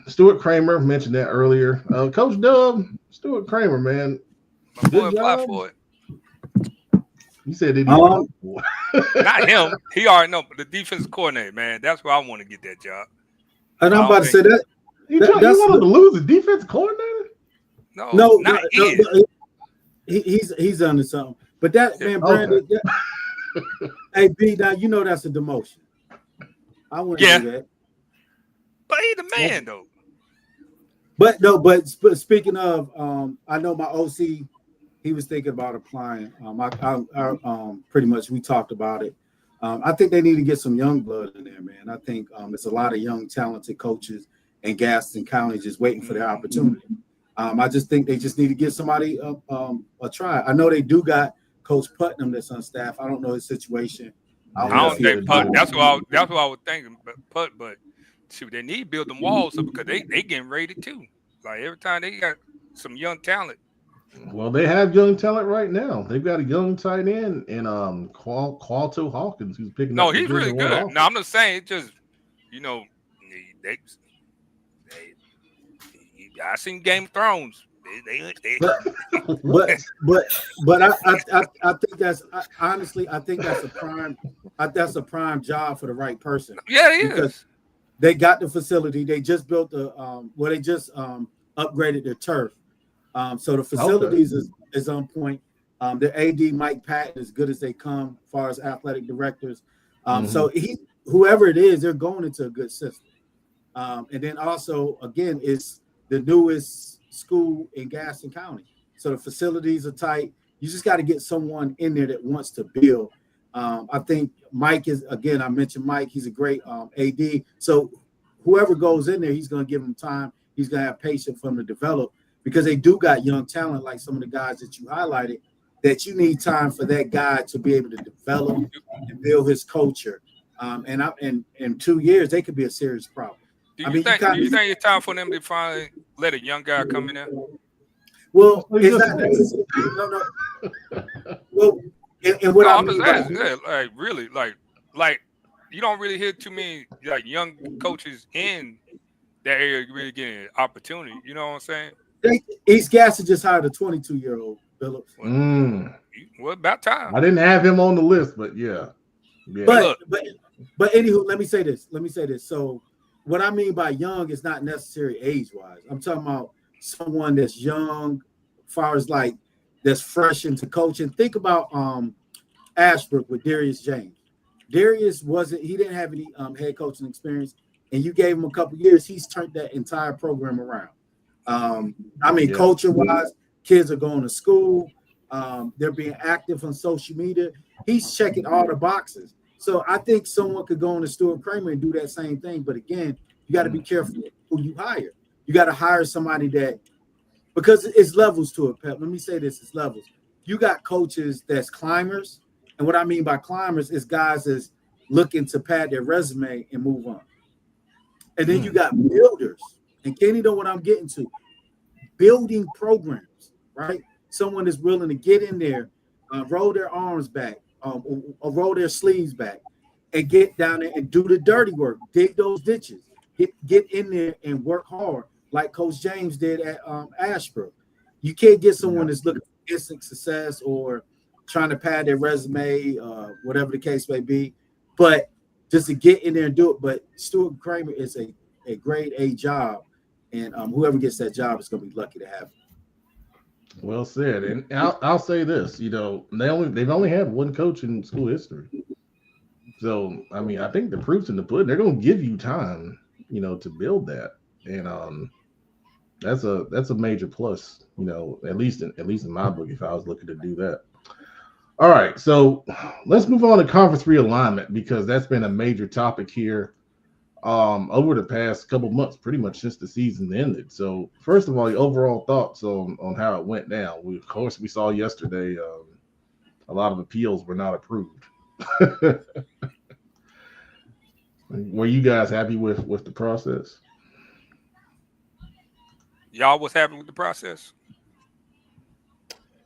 Stuart Kramer, mentioned that earlier. Coach Dub, Stuart Kramer, man, My boy good applied job. for it. You said did he apply for it? Not him. He already know, but the defensive coordinator, man. That's where I want to get that job. And I'm about to say that. You wanted to lose the defense coordinator? No, not he's under something. But that man, Brandon. Hey, B, now you know that's a demotion. I wouldn't do that. But he's the man, though. But speaking of, I know my OC. He was thinking about applying. Pretty much we talked about it. I think they need to get some young blood in there, man. I think there's a lot of young, talented coaches in Gaston County just waiting for their opportunity. I just think they just need to give somebody a try. I know they do got Coach Putnam that's on staff. I don't know his situation. I don't think Put. That's what I was thinking. But shoot, they need to build them walls up because they getting rated too. Like every time they got some young talent. Well, they have young talent right now. They've got a young tight end in Qualto Hawkins who's picking up. No, he's really good. No, I'm just saying, it just I seen Game of Thrones. But I think that's honestly I think that's a prime job for the right person. Yeah, it is. They got the facility. They just built they just upgraded their turf. So the facilities is on point. The AD Mike Patton as good as they come as far as athletic directors. So whoever it is, they're going into a good system. And then also again, it's the newest school in Gaston County. So the facilities are tight. You just got to get someone in there that wants to build. I think Mike is, again, I mentioned Mike, he's a great AD. So whoever goes in there, he's going to give them time. He's going to have patience for them to develop because they do got young talent like some of the guys that you highlighted that you need time for that guy to be able to develop and build his culture. And in 2 years, they could be a serious problem. Do you think it's time for them to finally let a young guy come in there? Well, it's not necessary. No. Well, and what I'm just asking, like really, like you don't really hear too many like young coaches in that area really getting an opportunity. You know what I'm saying? East Gaston just hired a 22-year-old Phillips. Well, about time. I didn't have him on the list, but yeah. But anywho, let me say this. So what I mean by young is not necessarily age-wise. I'm talking about someone that's young, as far as like that's fresh into coaching. Think about Ashbrook with Darius James. Darius he didn't have any head coaching experience, and you gave him a couple years. He's turned that entire program around. Culture-wise, kids are going to school. They're being active on social media. He's checking all the boxes. So I think someone could go into Stuart Kramer and do that same thing. But again, you got to be careful who you hire. You got to hire somebody that, because it's levels to it, Pep. Let me say this, it's levels. You got coaches that's climbers. And what I mean by climbers is guys that's looking to pad their resume and move on. And then you got builders. And Kenny know what I'm getting to. Building programs, right? Someone is willing to get in there, roll their arms back, or roll their sleeves back, and get down there and do the dirty work, dig those ditches, get in there and work hard, like Coach James did at Ashbrook. You can't get someone that's looking for instant success or trying to pad their resume, whatever the case may be, but just to get in there and do it. But Stuart Kramer is a grade A job, and whoever gets that job is going to be lucky to have it. Well said. And I'll say this, they've only had one coach in school history. So, I mean, I think the proof's in the pudding. They're going to give you time, to build that. And That's a major plus. At least in my book, if I was looking to do that. All right, so let's move on to conference realignment because that's been a major topic here over the past couple months, pretty much since the season ended. So, first of all, your overall thoughts on how it went down. Of course, we saw yesterday a lot of appeals were not approved. Were you guys happy with the process? Y'all was happy with the process?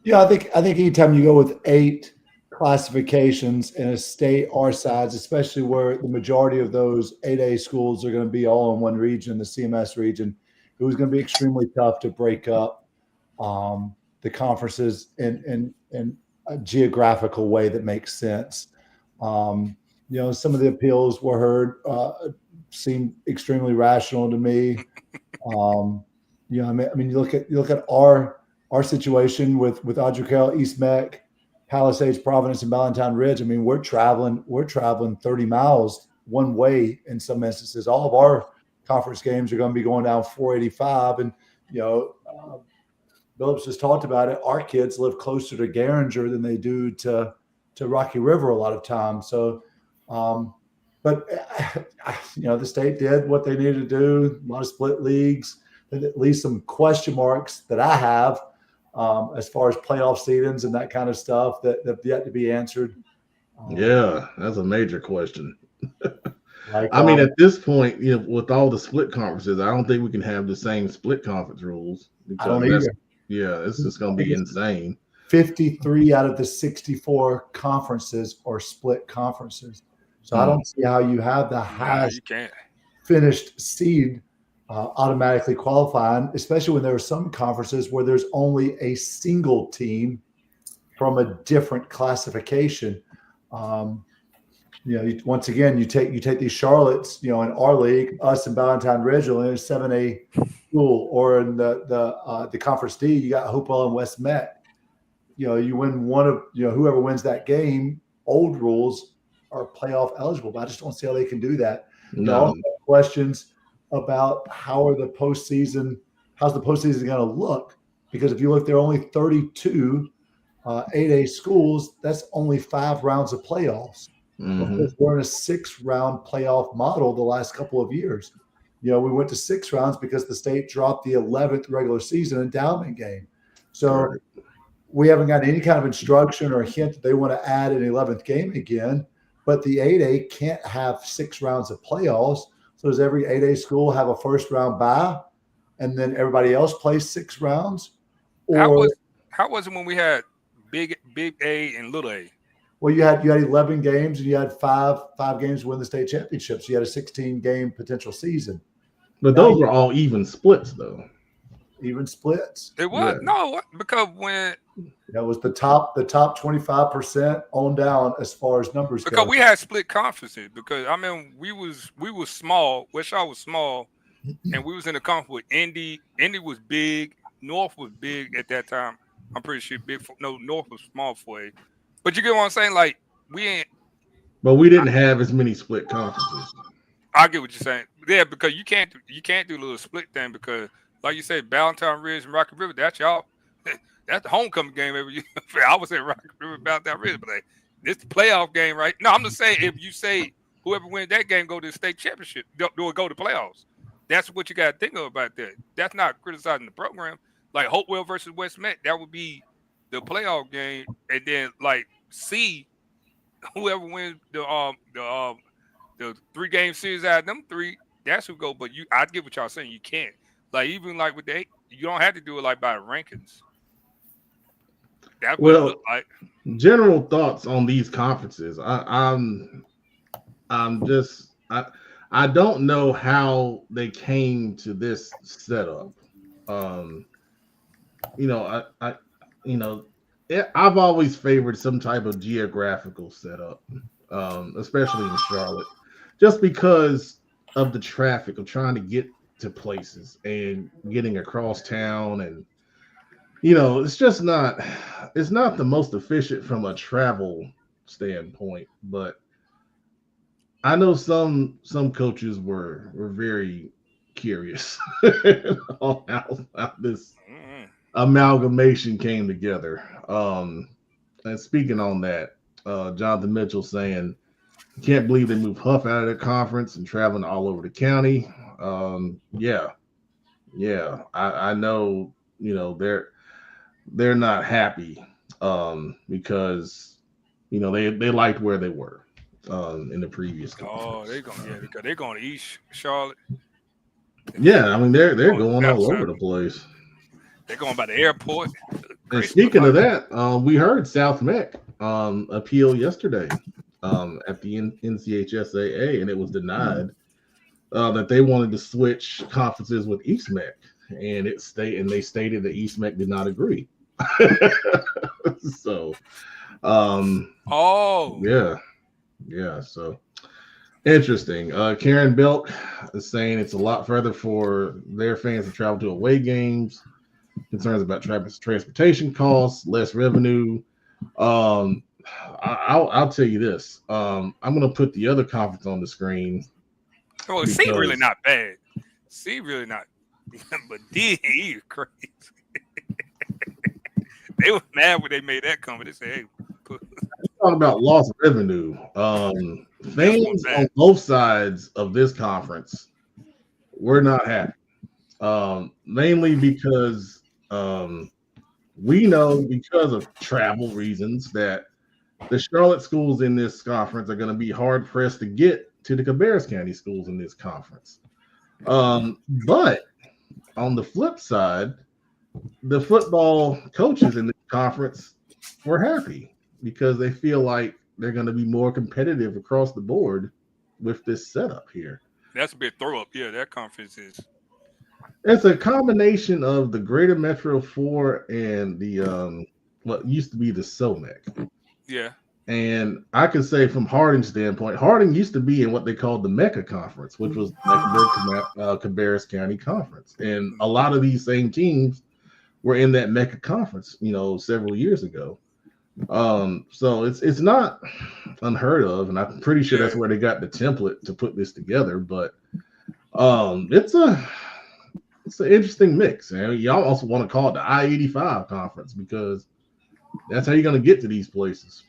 Yeah, I think anytime you go with 8 classifications in a state our size, especially where the majority of those 8A schools are going to be all in one region, the CMS region, it was going to be extremely tough to break up the conferences in a geographical way that makes sense. Some of the appeals were heard, seemed extremely rational to me. I mean, you look at our situation with Audrey Carroll, East Meck, Palisades, Providence, and Valentine Ridge. I mean, we're traveling 30 miles one way in some instances. All of our conference games are going to be going down 485. And, Phillips just talked about it. Our kids live closer to Garinger than they do to Rocky River a lot of times. So, but, the state did what they needed to do. A lot of split leagues, at least some question marks that I have. As far as playoff seedings and that kind of stuff that have yet to be answered. Yeah, that's a major question. I mean, at this point, with all the split conferences, I don't think we can have the same split conference rules. I don't either. Yeah, it's just going to be insane. 53 out of the 64 conferences are split conferences. So I don't see how you have the highest finished seed automatically qualifying, especially when there are some conferences where there's only a single team from a different classification. Once again, you take these Charlottes, in our league, us and Valentine Ridge are in a 7A school, or in the Conference D, you got Hopewell and West Met. You win one of, whoever wins that game, old rules are playoff eligible, but I just don't see how they can do that. No. Questions about how's the postseason going to look? Because if you look, there are only 32 8A schools. That's only 5 rounds of playoffs. Mm-hmm. We're in a 6-round playoff model the last couple of years. We went to 6 rounds because the state dropped the 11th regular season endowment game. So we haven't got any kind of instruction or hint that they want to add an 11th game again. But the 8A can't have 6 rounds of playoffs. So does every 8A school have a first round bye, and then everybody else plays 6 rounds? Or how was it when we had big A and little A? Well, you had 11 games, and you had five games to win the state championship. So you had a 16-game potential season. But those were all even splits, though. Even splits. It was because when that was the top 25% on down as far as numbers go. Because we had split conferences. Because I mean, we was small. West Shaw was small, and we was in the conference with Indy. Indy was big. North was big at that time. I'm pretty sure North was small for it. But you get what I'm saying? Like But we didn't have as many split conferences. I get what you're saying. Yeah, because you can't do a little split thing because, like you said, Valentine Ridge and Rocky River, that's y'all. That's the homecoming game every year. I would say Rocky River, Valentine Ridge, but it's the playoff game, right? No, I'm just saying if you say whoever wins that game go to the state championship, go to playoffs. That's what you got to think of about that. That's not criticizing the program. Like Hopewell versus West Met, that would be the playoff game, and then like C, whoever wins the 3-game series out of them 3, that's who go. But I get what y'all saying. You can't like even like with the 8, you don't have to do it like by rankings. That's what it look like. General thoughts on these conferences. I'm just I don't know how they came to this setup. I've always favored some type of geographical setup, especially in Charlotte, just because of the traffic of trying to get to places and getting across town, and it's just not the most efficient from a travel standpoint. But I know some coaches were very curious on how this amalgamation came together. And speaking on that, Jonathan Mitchell saying, can't believe they moved Huff out of their conference and traveling all over the county. Yeah. I know, they're not happy because, they liked where they were in the previous conference. Because they're going to East Charlotte. Yeah, I mean, they're going all over the place. They're going by the airport. And speaking of that, we heard South Mech appeal yesterday at the NCHSAA, and it was denied that they wanted to switch conferences with East Mech, and they stated that East Mech did not agree. So, yeah. So interesting. Karen Belk is saying it's a lot further for their fans to travel to away games. Concerns about transportation costs, less revenue. I'll tell you this. I'm going to put the other conference on the screen. Well, C really not bad. C really not. But D, he is crazy. They were mad when they made that comment. They said, hey. Talking about lost revenue. Fans on both sides of this conference were not happy. Mainly because we know because of travel reasons that the Charlotte schools in this conference are going to be hard pressed to get to the Cabarrus County schools in this conference. But on the flip side, the football coaches in the conference were happy because they feel like they're going to be more competitive across the board with this setup here. That's a bit throw up. Yeah, that conference is. It's a combination of the Greater Metro 4 and the what used to be the SOMEC. Yeah. And I can say from Harding's standpoint, Harding used to be in what they called the Mecca Conference, which was Cabarrus County Conference. And a lot of these same teams were in that Mecca Conference, several years ago. So it's not unheard of, and I'm pretty sure that's where they got the template to put this together. But it's an interesting mix. And y'all also want to call it the I-85 conference because that's how you're going to get to these places.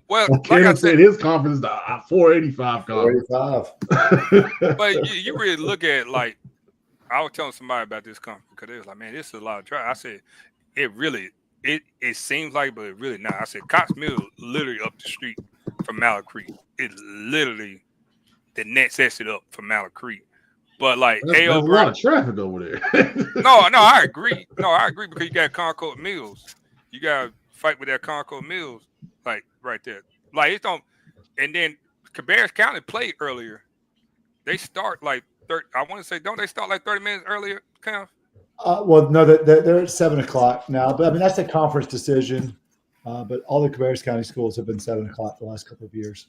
Well, like I said, his conference is the 485 conference. 485. But you really look at, like, I was telling somebody about this conference because they was like, man, this is a lot of drive. I said, it seems like, but it really not. I said, Cox Mill literally up the street from Mallard Creek. It literally, the next exit up from Mallard Creek. But like, there's a lot of traffic over there. No, I agree. Because you got Concord Mills. You got to fight with that Concord Mills, like right there. Like it don't. And then Cabarrus County played earlier. They start like 30. I want to say, don't they start like 30 minutes earlier, Cam? Well, no, they're at 7:00 now. But I mean, that's a conference decision. But all the Cabarrus County schools have been 7:00 the last couple of years.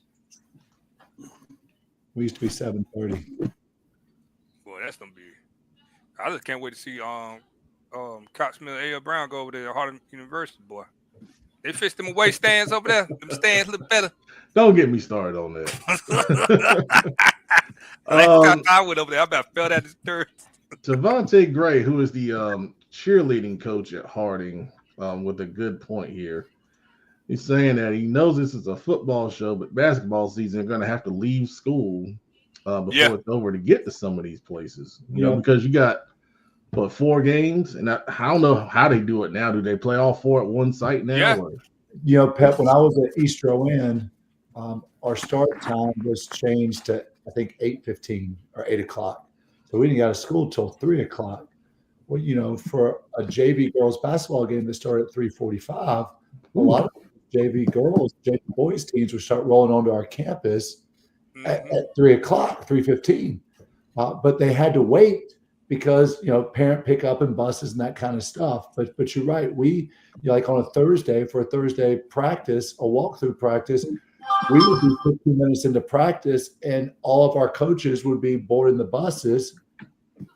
We used to be 7:30. Boy, that's gonna be. I just can't wait to see Cox Mill, A.L. Brown go over there at Harding University, boy. They fixed them away stands over there. Them stands look better. Don't get me started on that. I went over there. I about fell out the dirt. Javante Gray, who is the cheerleading coach at Harding, with a good point here. He's saying that he knows this is a football show, but basketball season are going to have to leave school before it's over to get to some of these places. You know, because you got 4 games, and I don't know how they do it now. Do they play all 4 at one site now? Yeah. Or? Pep, when I was at East Rowan, our start time was changed to I think 8:15 or 8:00. So we didn't get out of school till 3:00. Well, for a JV girls basketball game that started at 3:45, a lot of JV boys teams would start rolling onto our campus at 3:00, 3:15. But they had to wait because parent pickup and buses and that kind of stuff. But you're right. We like on a Thursday for a Thursday practice, a walkthrough practice, we would be 15 minutes into practice, and all of our coaches would be boarding the buses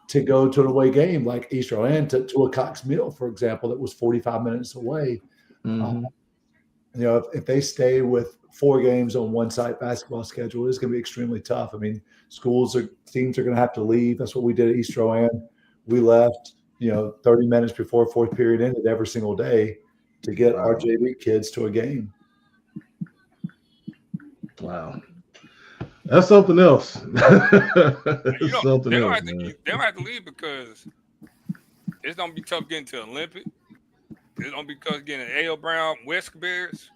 to go to an away game like East Rowan to a Cox Mill, for example, that was 45 minutes away. And if they stay with 4 games on one site basketball schedule, it's going to be extremely tough. I mean, teams are going to have to leave. That's what we did at East Rowan. We left, 30 minutes before fourth period ended every single day to get our JV kids to a game. Wow. That's something else. That's something they don't else, have to leave because it's going to be tough getting to the Olympic. It's going to be tough getting to A.L. Brown, West Bears.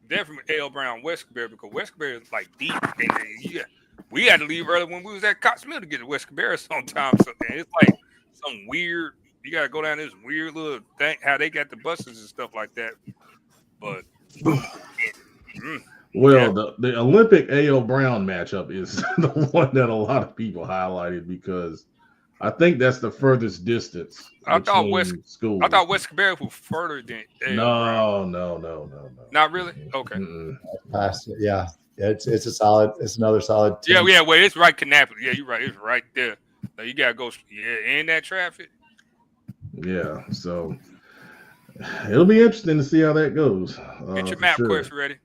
Definitely A.L. Brown, West Bears, because West Bears is like deep. And we had to leave early when we was at Cox Mill to get to West Bears sometimes. So it's like some weird, you got to go down this weird little thing, how they got the buses and stuff like that. But the Olympic A.L. Brown matchup is the one that a lot of people highlighted because I think that's the furthest distance. I thought West Bears was further than A.L. Brown. No. Not really? Okay. Past it, yeah. It's another solid team. Yeah, well, it's right Kannapolis. Yeah, you're right. It's right there. So you gotta go in that traffic. Yeah, so it'll be interesting to see how that goes. Get your MapQuest ready.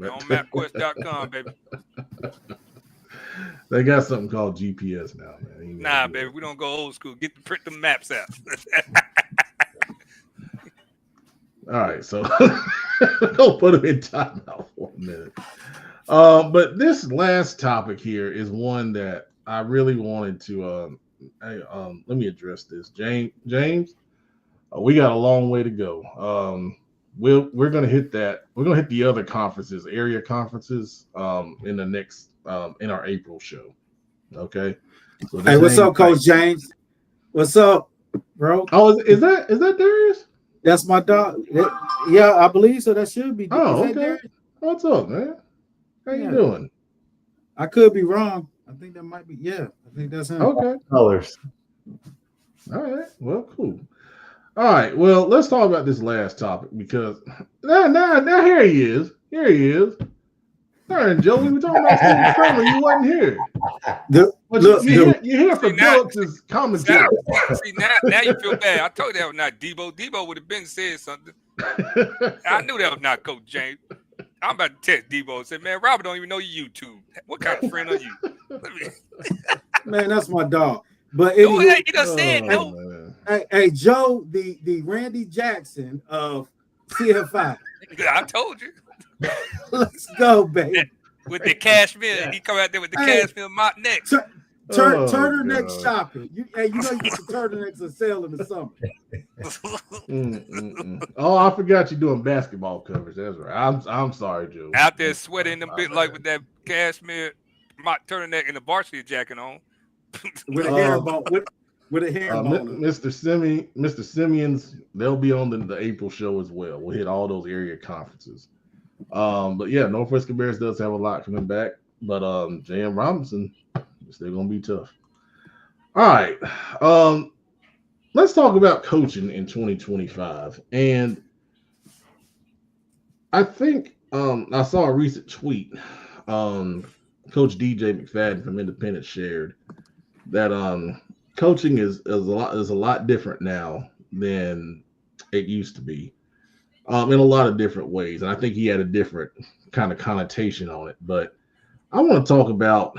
On MapQuest.com, baby. They got something called GPS now, man. Nah, baby, we don't go old school. Print the maps out. All right, so don't put them in timeout for a minute. But this last topic here is one that I really wanted to. Let me address this, James. We got a long way to go. We're gonna hit that. We're gonna hit the other conferences, area conferences, in the next in our April show. Okay. So hey, what's up, Coach James? What's up, bro? Oh, is that Darius? That's my dog. Yeah, I believe so. That should be. Oh, okay. What's up, man? How you doing? I could be wrong. I think that might be. Yeah, I think that's him. Okay. Colors. All right. Well, cool. All right. Well, let's talk about this last topic because now here he is. Here he is. Darn, Joe, we were talking about Stephen Kramer. You wasn't here. You hear from Phillips' commentary. See, now you feel bad. I told you that was not Debo. Debo would have been said something. I knew that was not Coach James. I'm about to text Debo and say, man, Robert don't even know your YouTube. What kind of friend are you? Man, that's my dog. But anyway, you done said no. Hey, Joe, the Randy Jackson of CFI. I told you. Let's go, baby. With the cashmere, he come out there with the cashmere mop next. Turtlenecks shopping. You know you get the turtlenecks on sale in the summer. Oh, I forgot you doing basketball coverage. That's right. I'm sorry, Joe. Out there sweating a bit like with that cashmere mock turtleneck and the varsity jacket on. With a herringbone. With a herringbone. Mr. Simeon's, they'll be on the April show as well. We'll hit all those area conferences. But yeah, Northwest Bears does have a lot coming back. But J.M. Robinson is still gonna be tough. All right. Let's talk about coaching in 2025. And I think I saw a recent tweet. Coach DJ McFadden from Independent shared that coaching is a lot different now than it used to be. In a lot of different ways. And I think he had a different kind of connotation on it. But I want to talk about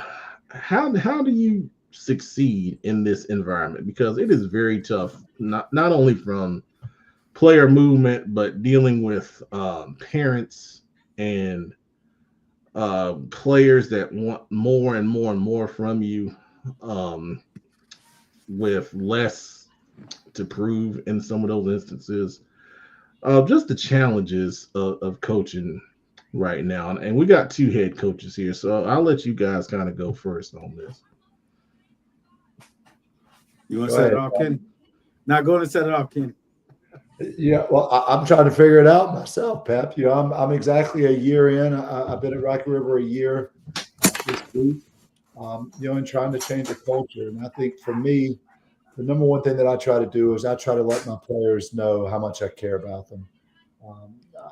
how do you succeed in this environment? Because it is very tough, not only from player movement, but dealing with parents and players that want more and more and more from you with less to prove in some of those instances. Just the challenges of coaching right now. And we got 2 head coaches here, so I'll let you guys kind of go first on this. You want to set it off, Kenny? Not going to set it off, Kenny. Yeah, well, I'm trying to figure it out myself, Pep. I'm exactly a year in. I've been at Rocky River a year this week, and trying to change the culture. And I think for me, the number one thing that I try to do is I try to let my players know how much I care about them.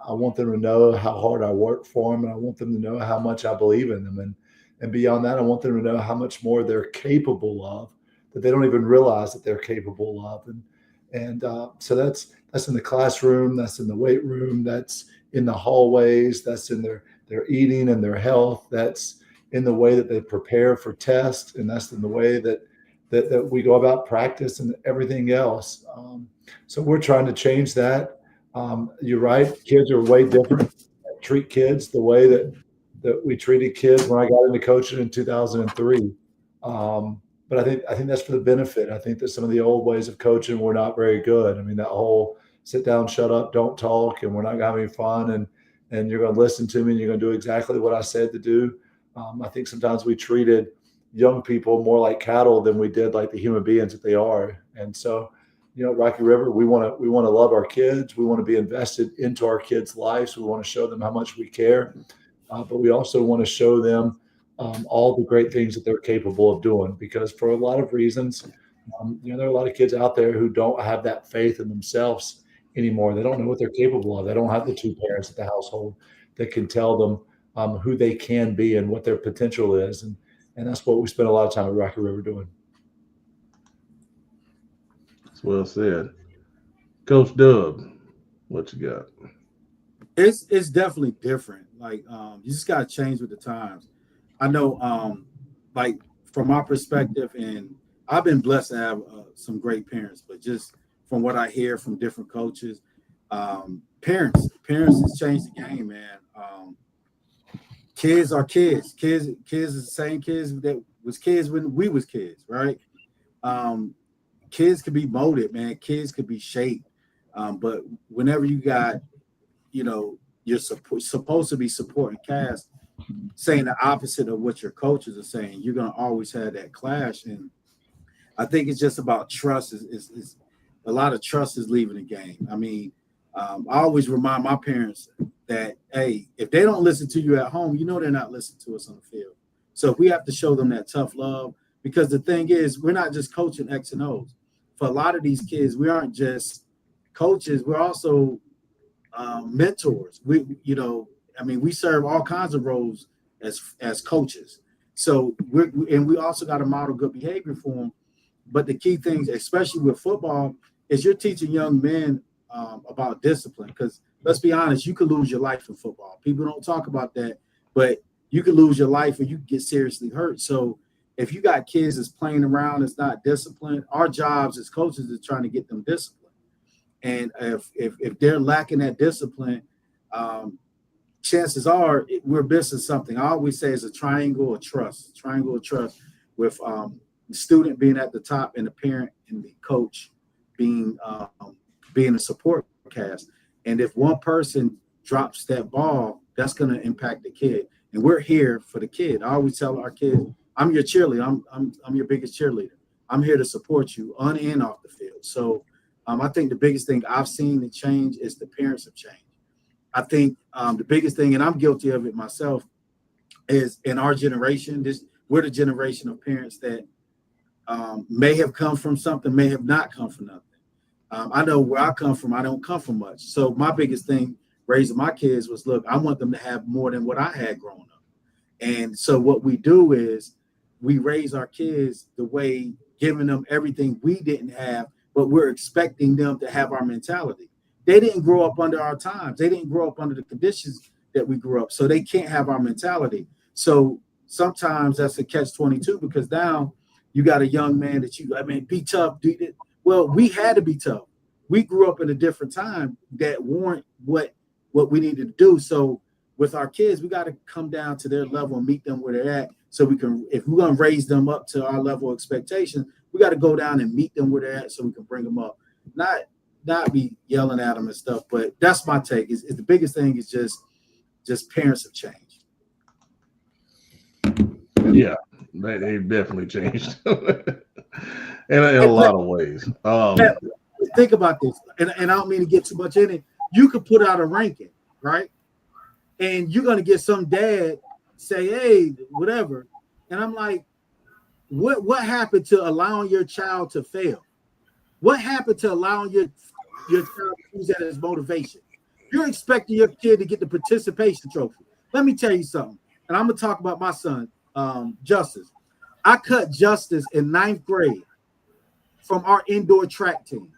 I want them to know how hard I work for them, and I want them to know how much I believe in them. And beyond that, I want them to know how much more they're capable of that they don't even realize that they're capable of. And so that's in the classroom, that's in the weight room, that's in the hallways. That's in their eating and their health. That's in the way that they prepare for tests, and that's in the way that we go about practice and everything else. So we're trying to change that. You're right. Kids are way different. Treat kids the way that we treated kids when I got into coaching in 2003. But I think that's for the benefit. I think that some of the old ways of coaching were not very good. I mean, that whole sit down, shut up, don't talk, and we're not having fun, and you're going to listen to me, and you're going to do exactly what I said to do. I think sometimes we treated young people more like cattle than we did like the human beings that they are. And so, Rocky River, we want to love our kids. We want to be invested into our kids' lives. We want to show them how much we care, but we also want to show them all the great things that they're capable of doing. Because for a lot of reasons, there are a lot of kids out there who don't have that faith in themselves anymore. They don't know what they're capable of. They don't have the two parents at the household that can tell them who they can be and what their potential is. And that's what we spend a lot of time at Rocky River doing. That's well said. Coach Dub, what you got? It's definitely different. Like you just got to change with the times. I know, like from my perspective, and I've been blessed to have some great parents, but just from what I hear from different coaches, parents has changed the game, man. Kids are kids. Kids is the same kids that was kids when we was kids, right? Kids could be molded, man. Kids could be shaped. But whenever you got, you're supposed to be supporting cast, saying the opposite of what your coaches are saying, you're going to always have that clash. And I think it's just about trust. Is a lot of trust is leaving the game. I mean, I always remind my parents that, hey, if they don't listen to you at home, they're not listening to us on the field. So we have to show them that tough love, because the thing is, we're not just coaching X and O's. For a lot of these kids, we aren't just coaches. We're also mentors. We serve all kinds of roles as coaches. So we also got to model good behavior for them. But the key things, especially with football, is you're teaching young men about discipline. Because let's be honest, you could lose your life in football. People don't talk about that, but you could lose your life or you get seriously hurt. So if you got kids that's playing around, that's not disciplined, our jobs as coaches is trying to get them disciplined. And if they're lacking that discipline, chances are we're missing something. I always say it's a triangle of trust with the student being at the top and the parent and the coach being a support cast. And if one person drops that ball, that's going to impact the kid. And we're here for the kid. I always tell our kids, I'm your cheerleader. I'm your biggest cheerleader. I'm here to support you on and off the field. So I think the biggest thing I've seen to change is the parents have changed. I think the biggest thing, and I'm guilty of it myself, is in our generation, we're the generation of parents that may have come from something, may have not come from nothing. I know where I come from, I don't come from much. So my biggest thing raising my kids was, look, I want them to have more than what I had growing up. And so what we do is we raise our kids the way, giving them everything we didn't have, but we're expecting them to have our mentality. They didn't grow up under our times. They didn't grow up under the conditions that we grew up. So they can't have our mentality. So sometimes that's a catch-22, because now you got a young man that be tough. Well, we had to be tough. We grew up in a different time that weren't what we needed to do. So with our kids, we got to come down to their level and meet them where they're at. So we can, if we're going to raise them up to our level of expectation, we got to go down and meet them where they're at so we can bring them up. Not be yelling at them and stuff, but that's my take. Is the biggest thing is just parents have changed. Yeah, they definitely changed in a lot of ways. Think about this, and I don't mean to get too much in it. You could put out a ranking, right? And you're going to get some dad say, hey, whatever. And I'm like, what happened to allowing your child to fail? What happened to allowing your child to use that as motivation? You're expecting your kid to get the participation trophy. Let me tell you something. And I'm going to talk about my son, Justice. I cut Justice in 9th grade from our indoor track team.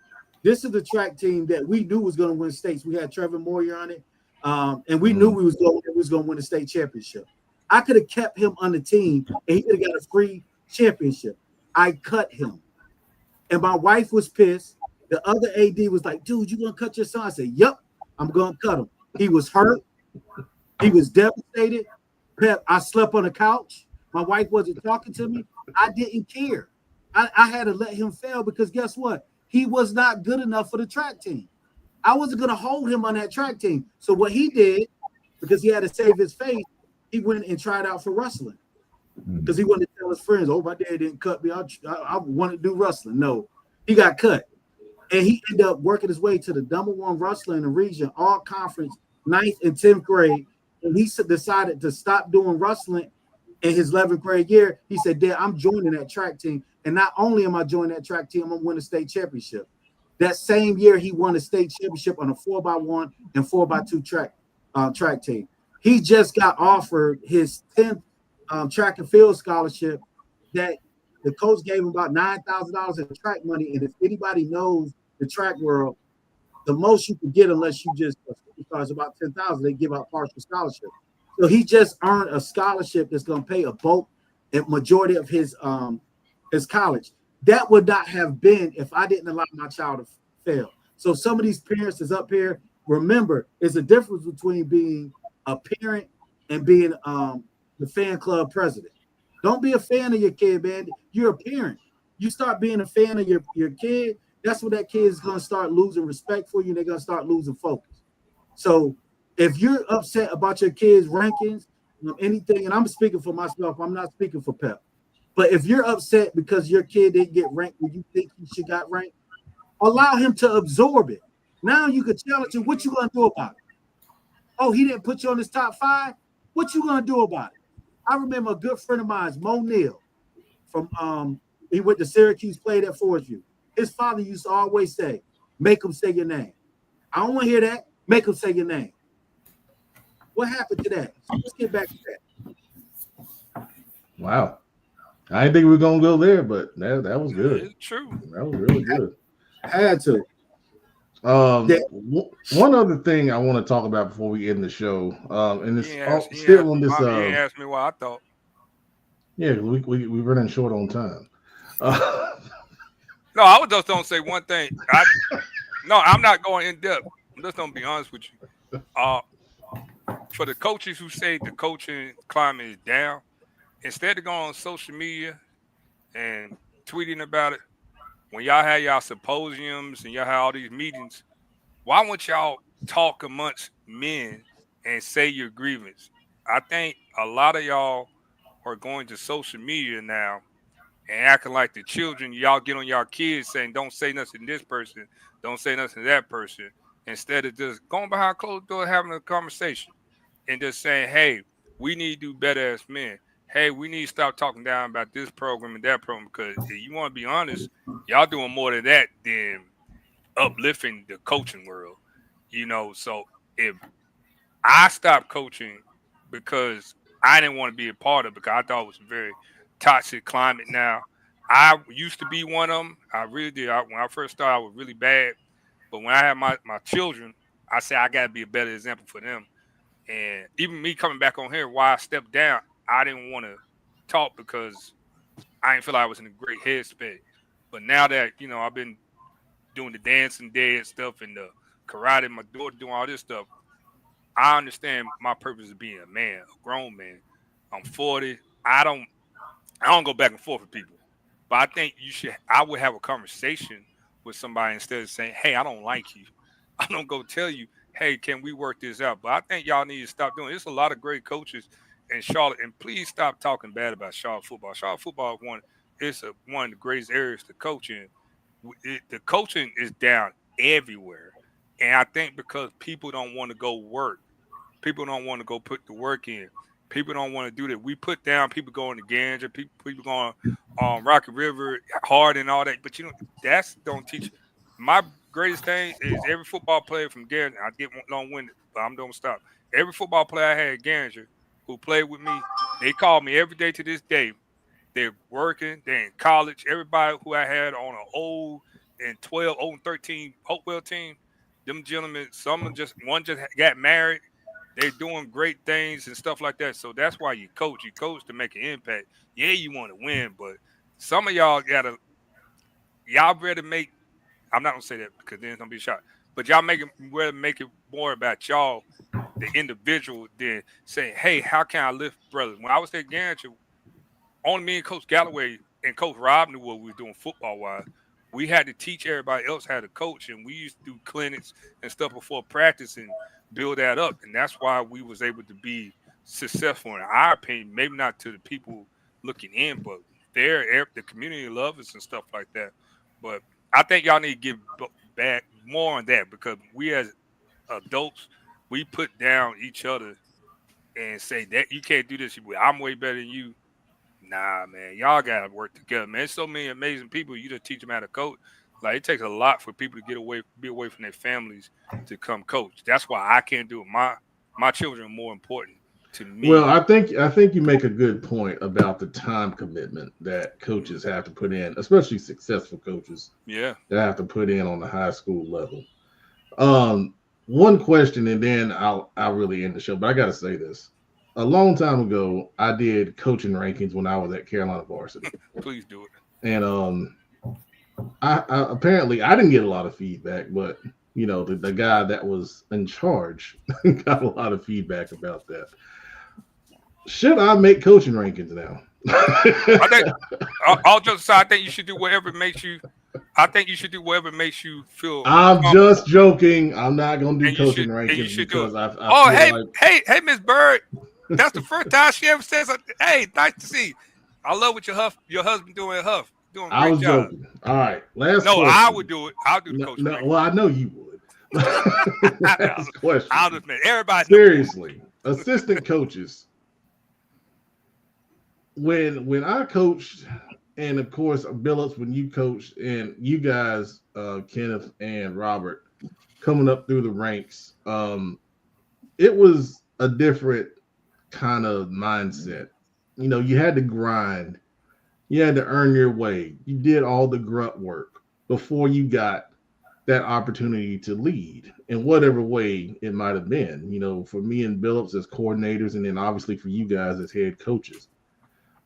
This is the track team that we knew was going to win states. We had Trevor Moyer on it. And we knew we was going to win the state championship. I could have kept him on the team, and he could have got a free championship. I cut him, and my wife was pissed. The other AD was like, "Dude, you gonna cut your son?" I said, "Yep, I'm gonna cut him." He was hurt. He was devastated. Pep, I slept on the couch. My wife wasn't talking to me. I didn't care. I had to let him fail because guess what? He was not good enough for the track team. I wasn't going to hold him on that track team. So what he did, because he had to save his face, he went and tried out for wrestling. Because he wanted to tell his friends, "Oh, my dad didn't cut me. I want to do wrestling." No, he got cut. And he ended up working his way to the number one wrestler in the region, all conference, 9th and 10th grade. And he decided to stop doing wrestling in his 11th grade year. He said, "Dad, I'm joining that track team. And not only am I joining that track team, I'm going to win a state championship." That same year, he won a state championship on a 4x1 and 4x2 track team. He just got offered his 10th track and field scholarship that the coach gave him about $9,000 in track money. And if anybody knows the track world, the most you can get, unless you just is about $10,000, they give out partial scholarship. So he just earned a scholarship that's going to pay a bulk and majority of his college. That would not have been if I didn't allow my child to fail. So some of these parents is up here. Remember, there's a difference between being a parent and being the fan club president. Don't be a fan of your kid, man. You're a parent. You start being a fan of your kid, that's when that kid is going to start losing respect for you. They're going to start losing focus. So if you're upset about your kid's rankings, anything, and I'm speaking for myself, I'm not speaking for Pep. But if you're upset because your kid didn't get ranked when you think he should got ranked, allow him to absorb it. Now you could challenge him. What you going to do about it? Oh, he didn't put you on his top 5? What you going to do about it? I remember a good friend of mine, Mo Neal, from he went to Syracuse, played at Forest View. His father used to always say, "Make him say your name." I don't want to hear that. Make him say your name. What happened to that? So let's get back to that. Wow. I didn't think we were going to go there, but that was good. It's true. That was really good. I had to. One other thing I want to talk about before we end the show, and it's still on this. You ain't asked me what I thought. Yeah, we running short on time. No, I was just gonna say one thing. I'm not going in depth. I'm just gonna be honest with you. For the coaches who say the coaching climate is down, instead of going on social media and tweeting about it, when y'all have y'all symposiums and y'all have all these meetings, why won't y'all talk amongst men and say your grievance? I think a lot of y'all are going to social media now and acting like the children. Y'all get on y'all kids saying, "Don't say nothing to this person, don't say nothing to that person," instead of just going behind closed doors having a conversation and just saying, "Hey, we need to do better as men. Hey, we need to stop talking down about this program and that program," because if you want to be honest, y'all doing more of that than uplifting the coaching world. So if I stopped coaching because I didn't want to be a part of it, because I thought it was a very toxic climate now. I used to be one of them. I really did. When I first started, I was really bad. But when I had my children, I said I got to be a better example for them. And even me coming back on here, why I stepped down, I didn't want to talk because I didn't feel like I was in a great headspace. But now that, I've been doing the dancing dead stuff and the karate, my daughter doing all this stuff, I understand my purpose of being a man, a grown man. I'm 40. I don't go back and forth with people. But I think I would have a conversation with somebody instead of saying, "Hey, I don't like you." I don't go tell you, "Hey, can we work this out?" But I think y'all need to stop doing it. There's a lot of great coaches in Charlotte, and please stop talking bad about Charlotte football. Charlotte football is one of the greatest areas to coach in. The coaching is down everywhere, and I think because people don't want to go work, people don't want to go put the work in. People don't want to do that. We put down people going to Ganger, people going Rocky River, hard and all that. But that's don't teach. My greatest thing is every football player from Ganger. I get long-winded, but I'm don't stop. Every football player I had at Ganger who played with me, they call me every day to this day. They're working. They're in college. Everybody who I had on an 0 and 13 Hopewell team, them gentlemen, one just got married. They're doing great things and stuff like that. So that's why you coach. You coach to make an impact. Yeah, you want to win, but some of y'all better make. I'm not gonna say that because then it's gonna be shot. But y'all rather make it more about y'all, the individual, than saying, "Hey, how can I lift brothers?" When I was at Garrett, only me and Coach Galloway and Coach Rob knew what we were doing football wise. We had to teach everybody else how to coach, and we used to do clinics and stuff before practice and build that up. And that's why we was able to be successful in our opinion. Maybe not to the people looking in, but the community love us and stuff like that. But I think y'all need to give back more on that because we as adults, we put down each other and say that you can't do this. I'm way better than you. Nah, man, y'all gotta work together, man. There's so many amazing people. You just teach them how to coach. Like it takes a lot for people to be away from their families to come coach. That's why I can't do it. My children are more important to me. Well, I think you make a good point about the time commitment that coaches have to put in, especially successful coaches. Yeah, that have to put in on the high school level. One question, and then I'll really end the show. But I got to say this: a long time ago, I did coaching rankings when I was at Carolina Varsity. Please do it. And I apparently I didn't get a lot of feedback, but the guy that was in charge got a lot of feedback about that. Should I make coaching rankings now? I think all jokes aside, I think you should do whatever makes you. I think you should do whatever makes you feel. I'm just joking. I'm not gonna do coaching rankings because hey, Miss Bird. That's the first time she ever says, "Hey, nice to see you. I love what your husband doing at Huff. Doing a great I was job." joking. All right, last No, question. I would do it. I'll do the coaching. No, well, I know you would. Last question. I'll just make everybody. Seriously, assistant coaches. When I coached, and of course Billups, when you coached, and you guys, Kenneth and Robert, coming up through the ranks, it was a different kind of mindset. You had to grind, you had to earn your way. You did all the grunt work before you got that opportunity to lead in whatever way it might have been. For me and Billups as coordinators, and then obviously for you guys as head coaches.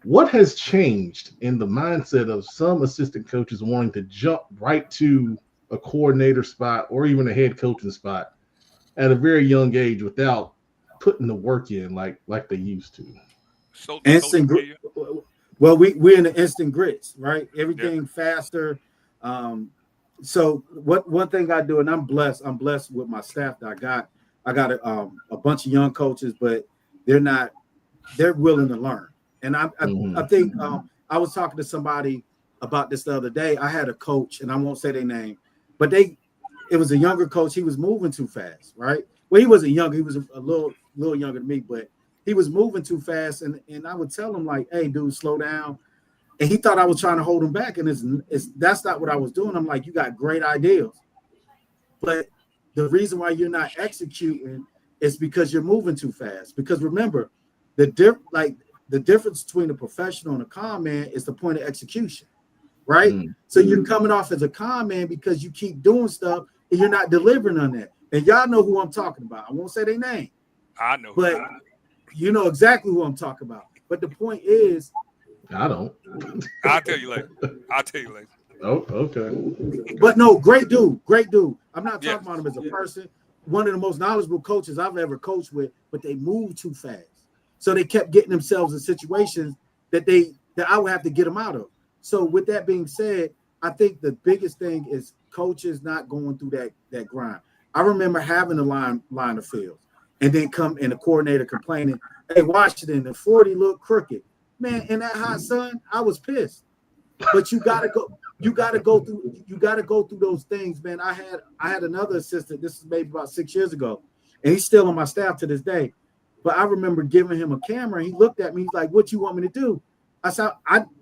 What has changed in the mindset of some assistant coaches wanting to jump right to a coordinator spot or even a head coaching spot at a very young age without putting the work in like they used to? Instant grit. Well, we're in the instant grits, right? Everything faster. So one thing I do, and I'm blessed with my staff that I got a bunch of young coaches, but they're willing to learn. And I think I was talking to somebody about this the other day. I had a coach, and I won't say their name, but it was a younger coach. He was moving too fast, right? Well, he wasn't young. He was a little younger than me, but he was moving too fast. And I would tell him like, "Hey, dude, slow down." And he thought I was trying to hold him back, and that's not what I was doing. I'm like, "You got great ideas, but the reason why you're not executing is because you're moving too fast." Because remember, the difference between a professional and a con man is the point of execution, right? So you're coming off as a con man because you keep doing stuff and you're not delivering on that. And y'all know who I'm talking about. I won't say their name. I know. But you know exactly who I'm talking about. But the point is, I don't. I'll tell you later. Oh, okay. But no, great dude. I'm not talking about him as a person. One of the most knowledgeable coaches I've ever coached with, but they move too fast. So they kept getting themselves in situations that I would have to get them out of. So with that being said, I think the biggest thing is coaches not going through that grind. I remember having a line of field and then come in the coordinator complaining, "Hey, Washington, the 40 look crooked." Man, in that hot sun, I was pissed. But you gotta go through those things, man. I had another assistant, this is maybe about 6 years ago, and he's still on my staff to this day. But I remember giving him a camera, and he looked at me. He's like, "What you want me to do?" I said,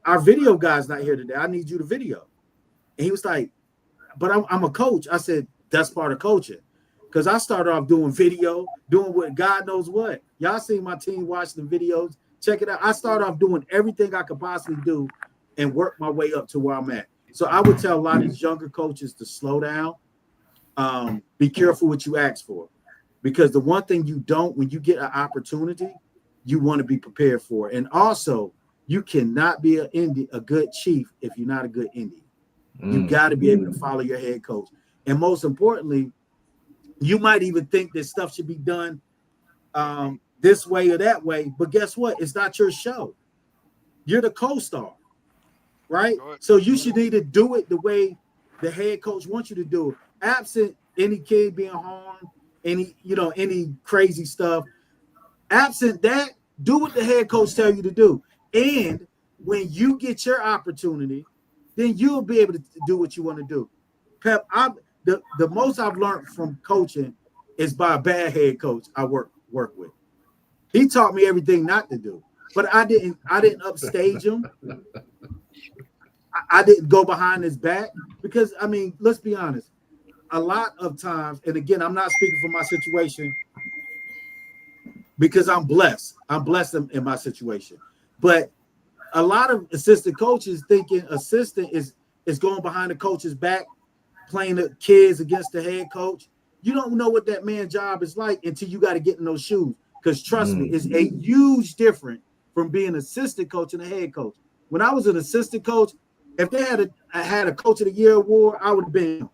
"Our video guy's not here today. I need you to video." And he was like, "But I'm a coach." I said, "That's part of coaching." Because I started off doing video, doing what God knows what. Y'all seen my team watch the videos. Check it out. I started off doing everything I could possibly do and work my way up to where I'm at. So I would tell a lot of these younger coaches to slow down. Be careful what you ask for. because the one thing you don't, when you get an opportunity, you want to be prepared for it. And also, you cannot be a good chief if you're not a good Indian. You got to be able to follow your head coach. And most importantly, you might even think that stuff should be done this way or that way, but guess what? It's not your show. You're the co-star, right? So you should either do it the way the head coach wants you to do it, absent any kid being harmed, any crazy stuff. Absent that, do what the head coach tell you to do. And when you get your opportunity, then you'll be able to do what you want to do. Pep, the most I've learned from coaching is by a bad head coach I work with. He taught me everything not to do, but I didn't upstage him. I didn't go behind his back because, I mean, let's be honest. A lot of times, and again, I'm not speaking for my situation because I'm blessed. I'm blessed in my situation. But a lot of assistant coaches thinking assistant is going behind the coach's back, playing the kids against the head coach. You don't know what that man's job is like until you got to get in those shoes. Because trust me, it's a huge difference from being an assistant coach and a head coach. When I was an assistant coach, if they had a coach of the year award, I would have been.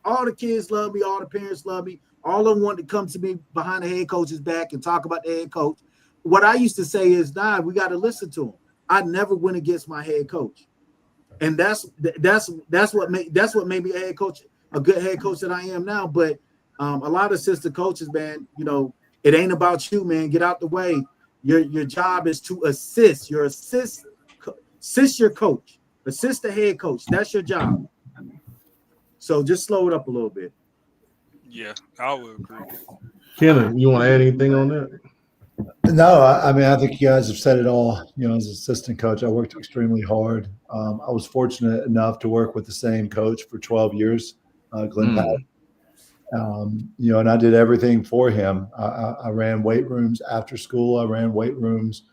All the kids love me, all the parents love me. All of them wanted to come to me behind the head coach's back and talk about the head coach. What I used to say is, nah, we got to listen to him. I never went against my head coach. And that's what made me a head coach, a good head coach that I am now. But a lot of assistant coaches, man, it ain't about you, man. Get out the way. Your job is to assist. Assist your coach. Assist the head coach. That's your job. So just slow it up a little bit. Yeah, I would agree. Kenna, you want to add anything on that? No, I mean, I think you guys have said it all. As assistant coach, I worked extremely hard. I was fortunate enough to work with the same coach for 12 years, Glenn Pat. And I did everything for him. I ran weight rooms after school. I ran weight rooms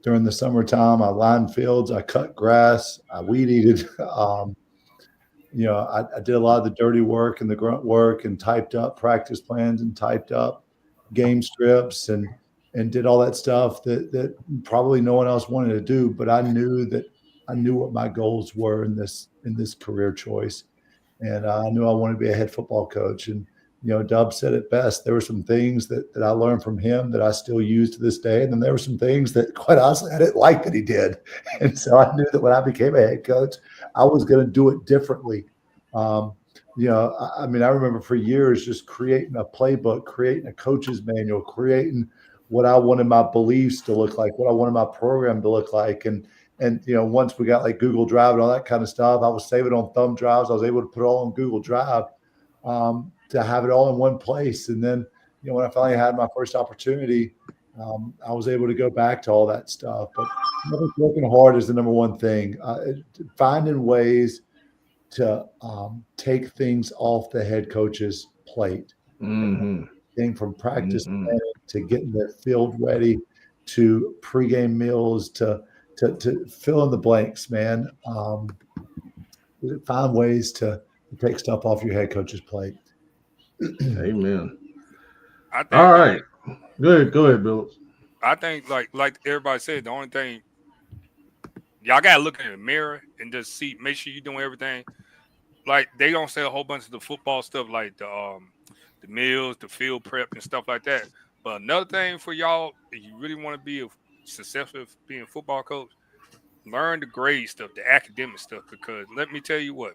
during the summertime. I lined fields. I cut grass. I weed eated. I did a lot of the dirty work and the grunt work and typed up practice plans and typed up game scripts and did all that stuff that probably no one else wanted to do. But I knew what my goals were in this career choice. And I knew I wanted to be a head football coach. And, Dub said it best. There were some things that I learned from him that I still use to this day. And then there were some things that, quite honestly, I didn't like that he did. And so I knew that when I became a head coach, I was going to do it differently. I remember for years just creating a playbook, creating a coach's manual, creating what I wanted my beliefs to look like, what I wanted my program to look like. And once we got like Google Drive and all that kind of stuff, I was saving on thumb drives. I was able to put it all on Google Drive to have it all in one place. And then, when I finally had my first opportunity, I was able to go back to all that stuff. But working hard is the number one thing. Finding ways to take things off the head coach's plate. Thing from practice to getting their field ready, to pregame meals, to fill in the blanks, man. Find ways to take stuff off your head coach's plate. Amen. All right. Go ahead, Bill. I think like everybody said, the only thing y'all gotta look in the mirror and just make sure you're doing everything. Like they don't say a whole bunch of the football stuff like the meals, the field prep and stuff like that. But another thing for y'all, if you really want to be successful being a football coach, learn the grade stuff, the academic stuff, because let me tell you what,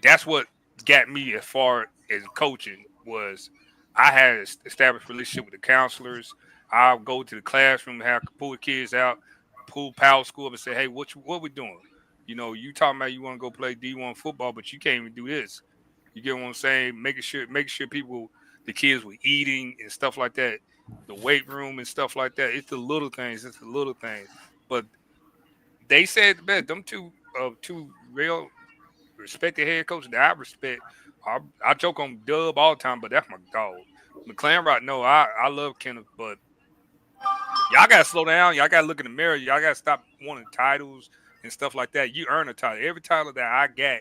that's what got me as far as coaching was I had an established relationship with the counselors. I'll go to the classroom, pull the kids out, pull Power School up and say, hey, what we doing? You talking about you want to go play D1 football, but you can't even do this. You get what I'm saying? Making sure the kids were eating and stuff like that, the weight room and stuff like that. It's the little things. But they said the best. Them two real respected head coaches that I respect. I joke on Dub all the time, but that's my dog. McClan, no, I love Kenneth, but y'all gotta slow down. Y'all gotta look in the mirror. Y'all gotta stop wanting titles and stuff like that. You earn a title. Every title that I got,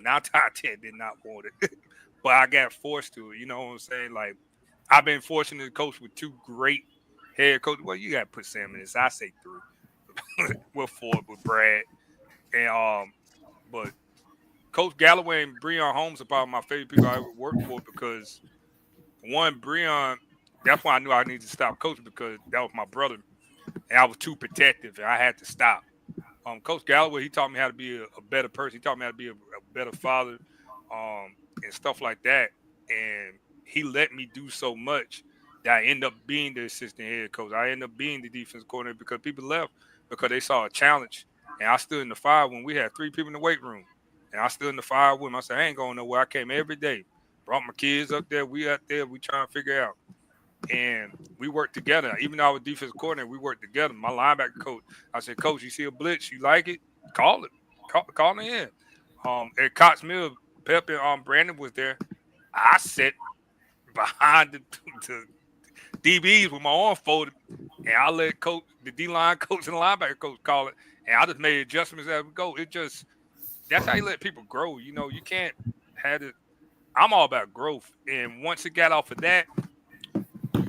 now top 10 did not want it. but I got forced to it. You know what I'm saying? Like, I've been fortunate to coach with 2 great head coaches. Well, you got to put Sam in this. I say 3 with Ford, with Brad, and but Coach Galloway and Breon Holmes are probably my favorite people I ever worked for because one, Breon, that's why I knew I needed to stop coaching because that was my brother, and I was too protective, and I had to stop. Coach Galloway, he taught me how to be a better person. He taught me how to be a better father, and stuff like that. And he let me do so much that I ended up being the assistant head coach. I ended up being the defense coordinator because people left because they saw a challenge. And I stood in the fire when we had 3 people in the weight room. And I stood in the fire with them. I said, I ain't going nowhere. I came every day. Brought my kids up there. We out there. We trying to figure out. And we worked together. Even though I was defensive coordinator, we worked together. My linebacker coach, I said, Coach, you see a blitz? You like it? Call it. Call it in. At Cox Mill, Pep and Brandon was there. I sat behind the DBs with my arm folded, and I let coach, the D-line coach and the linebacker coach call it. And I just made adjustments as we go. That's how you let people grow. You know, you can't have it. I'm all about growth. And once it got off of that,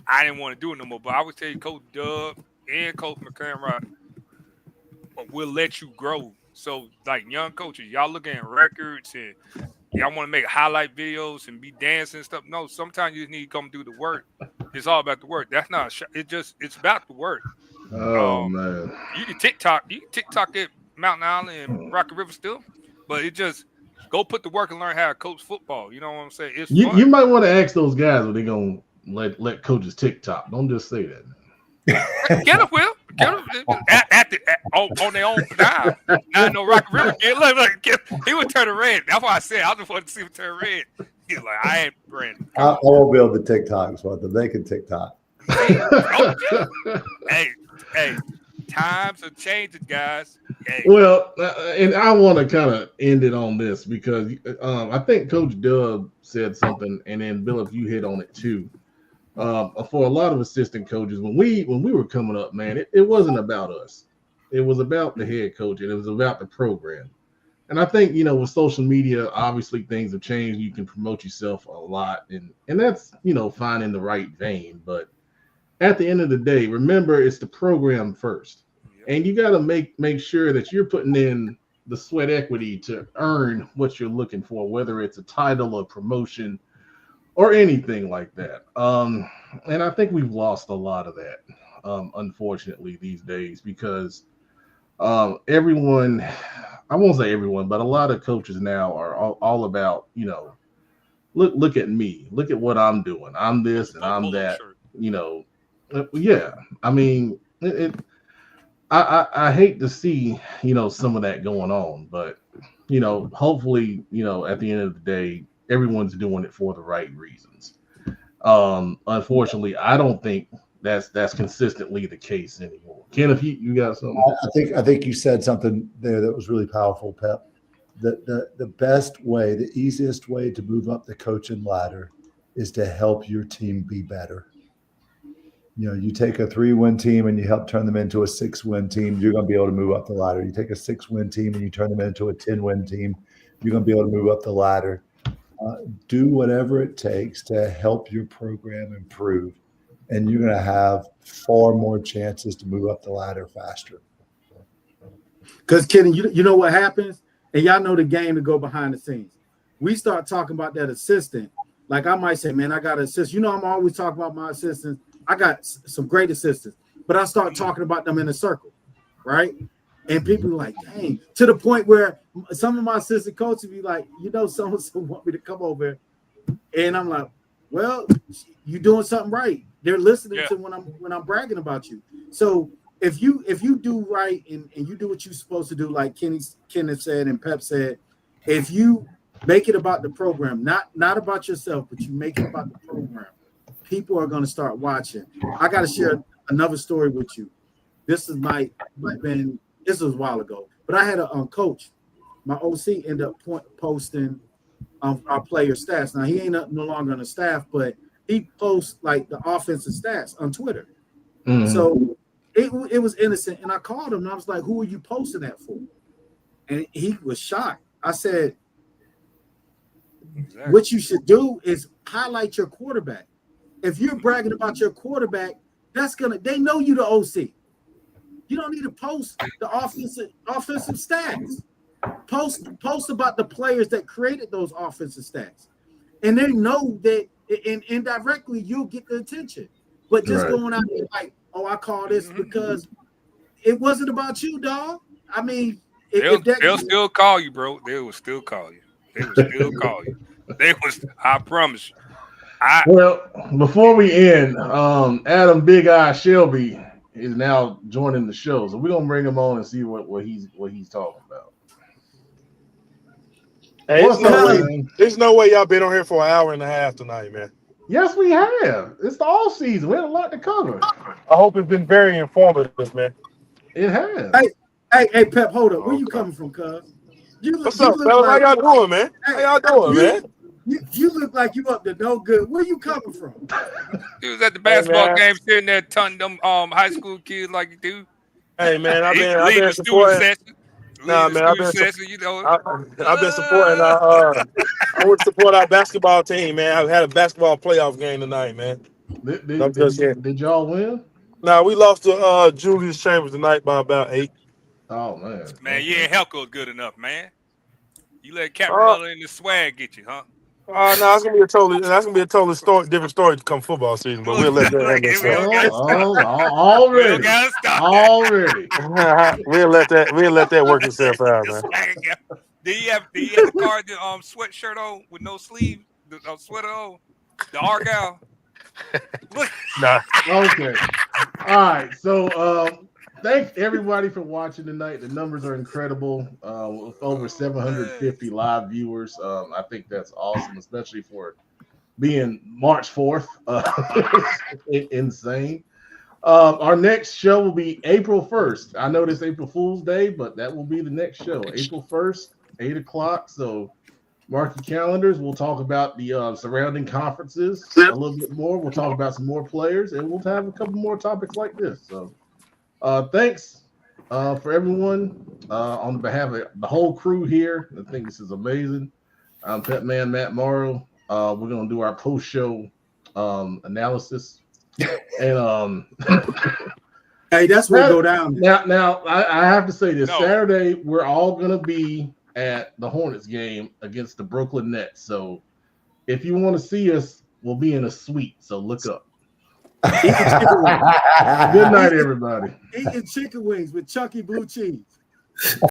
I didn't want to do it no more. But I would tell you, Coach Dub and Coach McCamrod will let you grow. So, like young coaches, y'all looking at records and y'all want to make highlight videos and be dancing and stuff. No, sometimes you just need to come do the work. It's all about the work. That's not it's about the work. Oh man. You can TikTok at Mountain Island and Rocky River still, but it just go put the work and learn how to coach football. You know what I'm saying? It's fun. You might want to ask those guys when they're gonna let coaches TikTok. Don't just say that. Get him, Will. Get him on their own dime. Now no Rocky River. He would turn red. That's why I said I just wanted to see him turn red. He's like, I ain't Brandon. I won't be able to TikTok, so they can TikTok. Hey, times are changing, guys. Hey. Well, and I want to kind of end it on this because I think Coach Dub said something, and then Bill, if you hit on it too. For a lot of assistant coaches, when we were coming up, man, it wasn't about us. It was about the head coach, and it was about the program. And I think, with social media, obviously things have changed. You can promote yourself a lot, and that's, fine in the right vein. But at the end of the day, remember, it's the program first. And you got to make sure that you're putting in the sweat equity to earn what you're looking for, whether it's a title or promotion or anything like that. And I think we've lost a lot of that, unfortunately, these days because everyone, I won't say everyone, but a lot of coaches now are all about, look at me, look at what I'm doing. I'm this and I'm that, Yeah, I mean, I hate to see, some of that going on, but, hopefully, at the end of the day, everyone's doing it for the right reasons. Unfortunately, I don't think that's consistently the case anymore. Ken, if you got something, I think you said something there that was really powerful, Pep. The best way, the easiest way to move up the coaching ladder is to help your team be better. You take a 3-win team and you help turn them into a 6-win team, you're going to be able to move up the ladder. You take a 6-win team and you turn them into a 10-win team, you're going to be able to move up the ladder. Do whatever it takes to help your program improve, and you're going to have far more chances to move up the ladder faster. Because, Kenny, you know what happens? And y'all know the game to go behind the scenes. We start talking about that assistant. Like I might say, man, I got an assistant. I'm always talking about my assistants. I got some great assistants. But I start talking about them in a circle, right? And people are like, dang, to the point where some of my assistant coaches be like, so-and-so want me to come over. And I'm like, well, you're doing something right. They're listening to when I'm bragging about you. So if you do right and you do what you're supposed to do, like Kenneth said and Pep said, if you make it about the program, not about yourself, but you make it about the program, people are going to start watching. I got to share another story with you. This is this was a while ago, but I had a coach. My OC ended up posting our player stats. Now he ain't no longer on the staff, but he posts like the offensive stats on Twitter. Mm-hmm. So it was innocent, and I called him and I was like, "Who are you posting that for?" And he was shocked. I said, Exactly. What you should do is highlight your quarterback. If you're bragging about your quarterback, they know you the OC. You don't need to post the offensive stats. Post about the players that created those offensive stats. And they know that indirectly you'll get the attention. But just going out there like, oh, I call this because it wasn't about you, dog. I mean, they'll still call you, bro. They will still call you. They will still call you. I promise you. Well, before we end, Adam Big Eye Shelby is now joining the show, so we're gonna bring him on and see what he's talking about. Hey, there's no way y'all been on here for an hour and a half tonight, man. Yes, we have. It's the off season. We had a lot to cover. I hope it's been very informative, man. It has. Hey, Pep, hold up. Where you coming from, cuz? What's up, fellas? How y'all doing, man? How y'all doing, man? You look like you up to no good. Where you coming from? He was at the basketball game sitting there telling them high school kids like you do. Hey, man, I've been supporting. Nah, man, I've been supporting. I would support our basketball team, man. I've had a basketball playoff game tonight, man. Did y'all win? Nah, we lost to Julius Chambers tonight by about 8. Oh man, you ain't Helco good enough, man. You let Capella and the swag get you, huh? No, that's gonna be a totally different story to come football season, but we'll let that handle itself. Already. We'll let that work itself out, man. Did he have the card, the sweatshirt on with no sleeve, the sweater on, the Argyle? Nah. Okay. All right. So thanks everybody for watching tonight. The numbers are incredible. With over 750 live viewers. I think that's awesome, especially for being March 4th. Insane. Our next show will be April 1st. I know this April Fool's Day, but that will be the next show. April 1st, 8 o'clock. So mark your calendars. We'll talk about the surrounding conferences a little bit more. We'll talk about some more players, and we'll have a couple more topics like this. So thanks for everyone on behalf of the whole crew here. I think this is amazing. I'm Pet Man Matt Morrow. We're going to do our post-show analysis. And hey, that's where it go down. Now I have to say this. Saturday, we're all going to be at the Hornets game against the Brooklyn Nets. So if you want to see us, we'll be in a suite. So look up. Good night, everybody. Eating chicken wings with chunky blue cheese.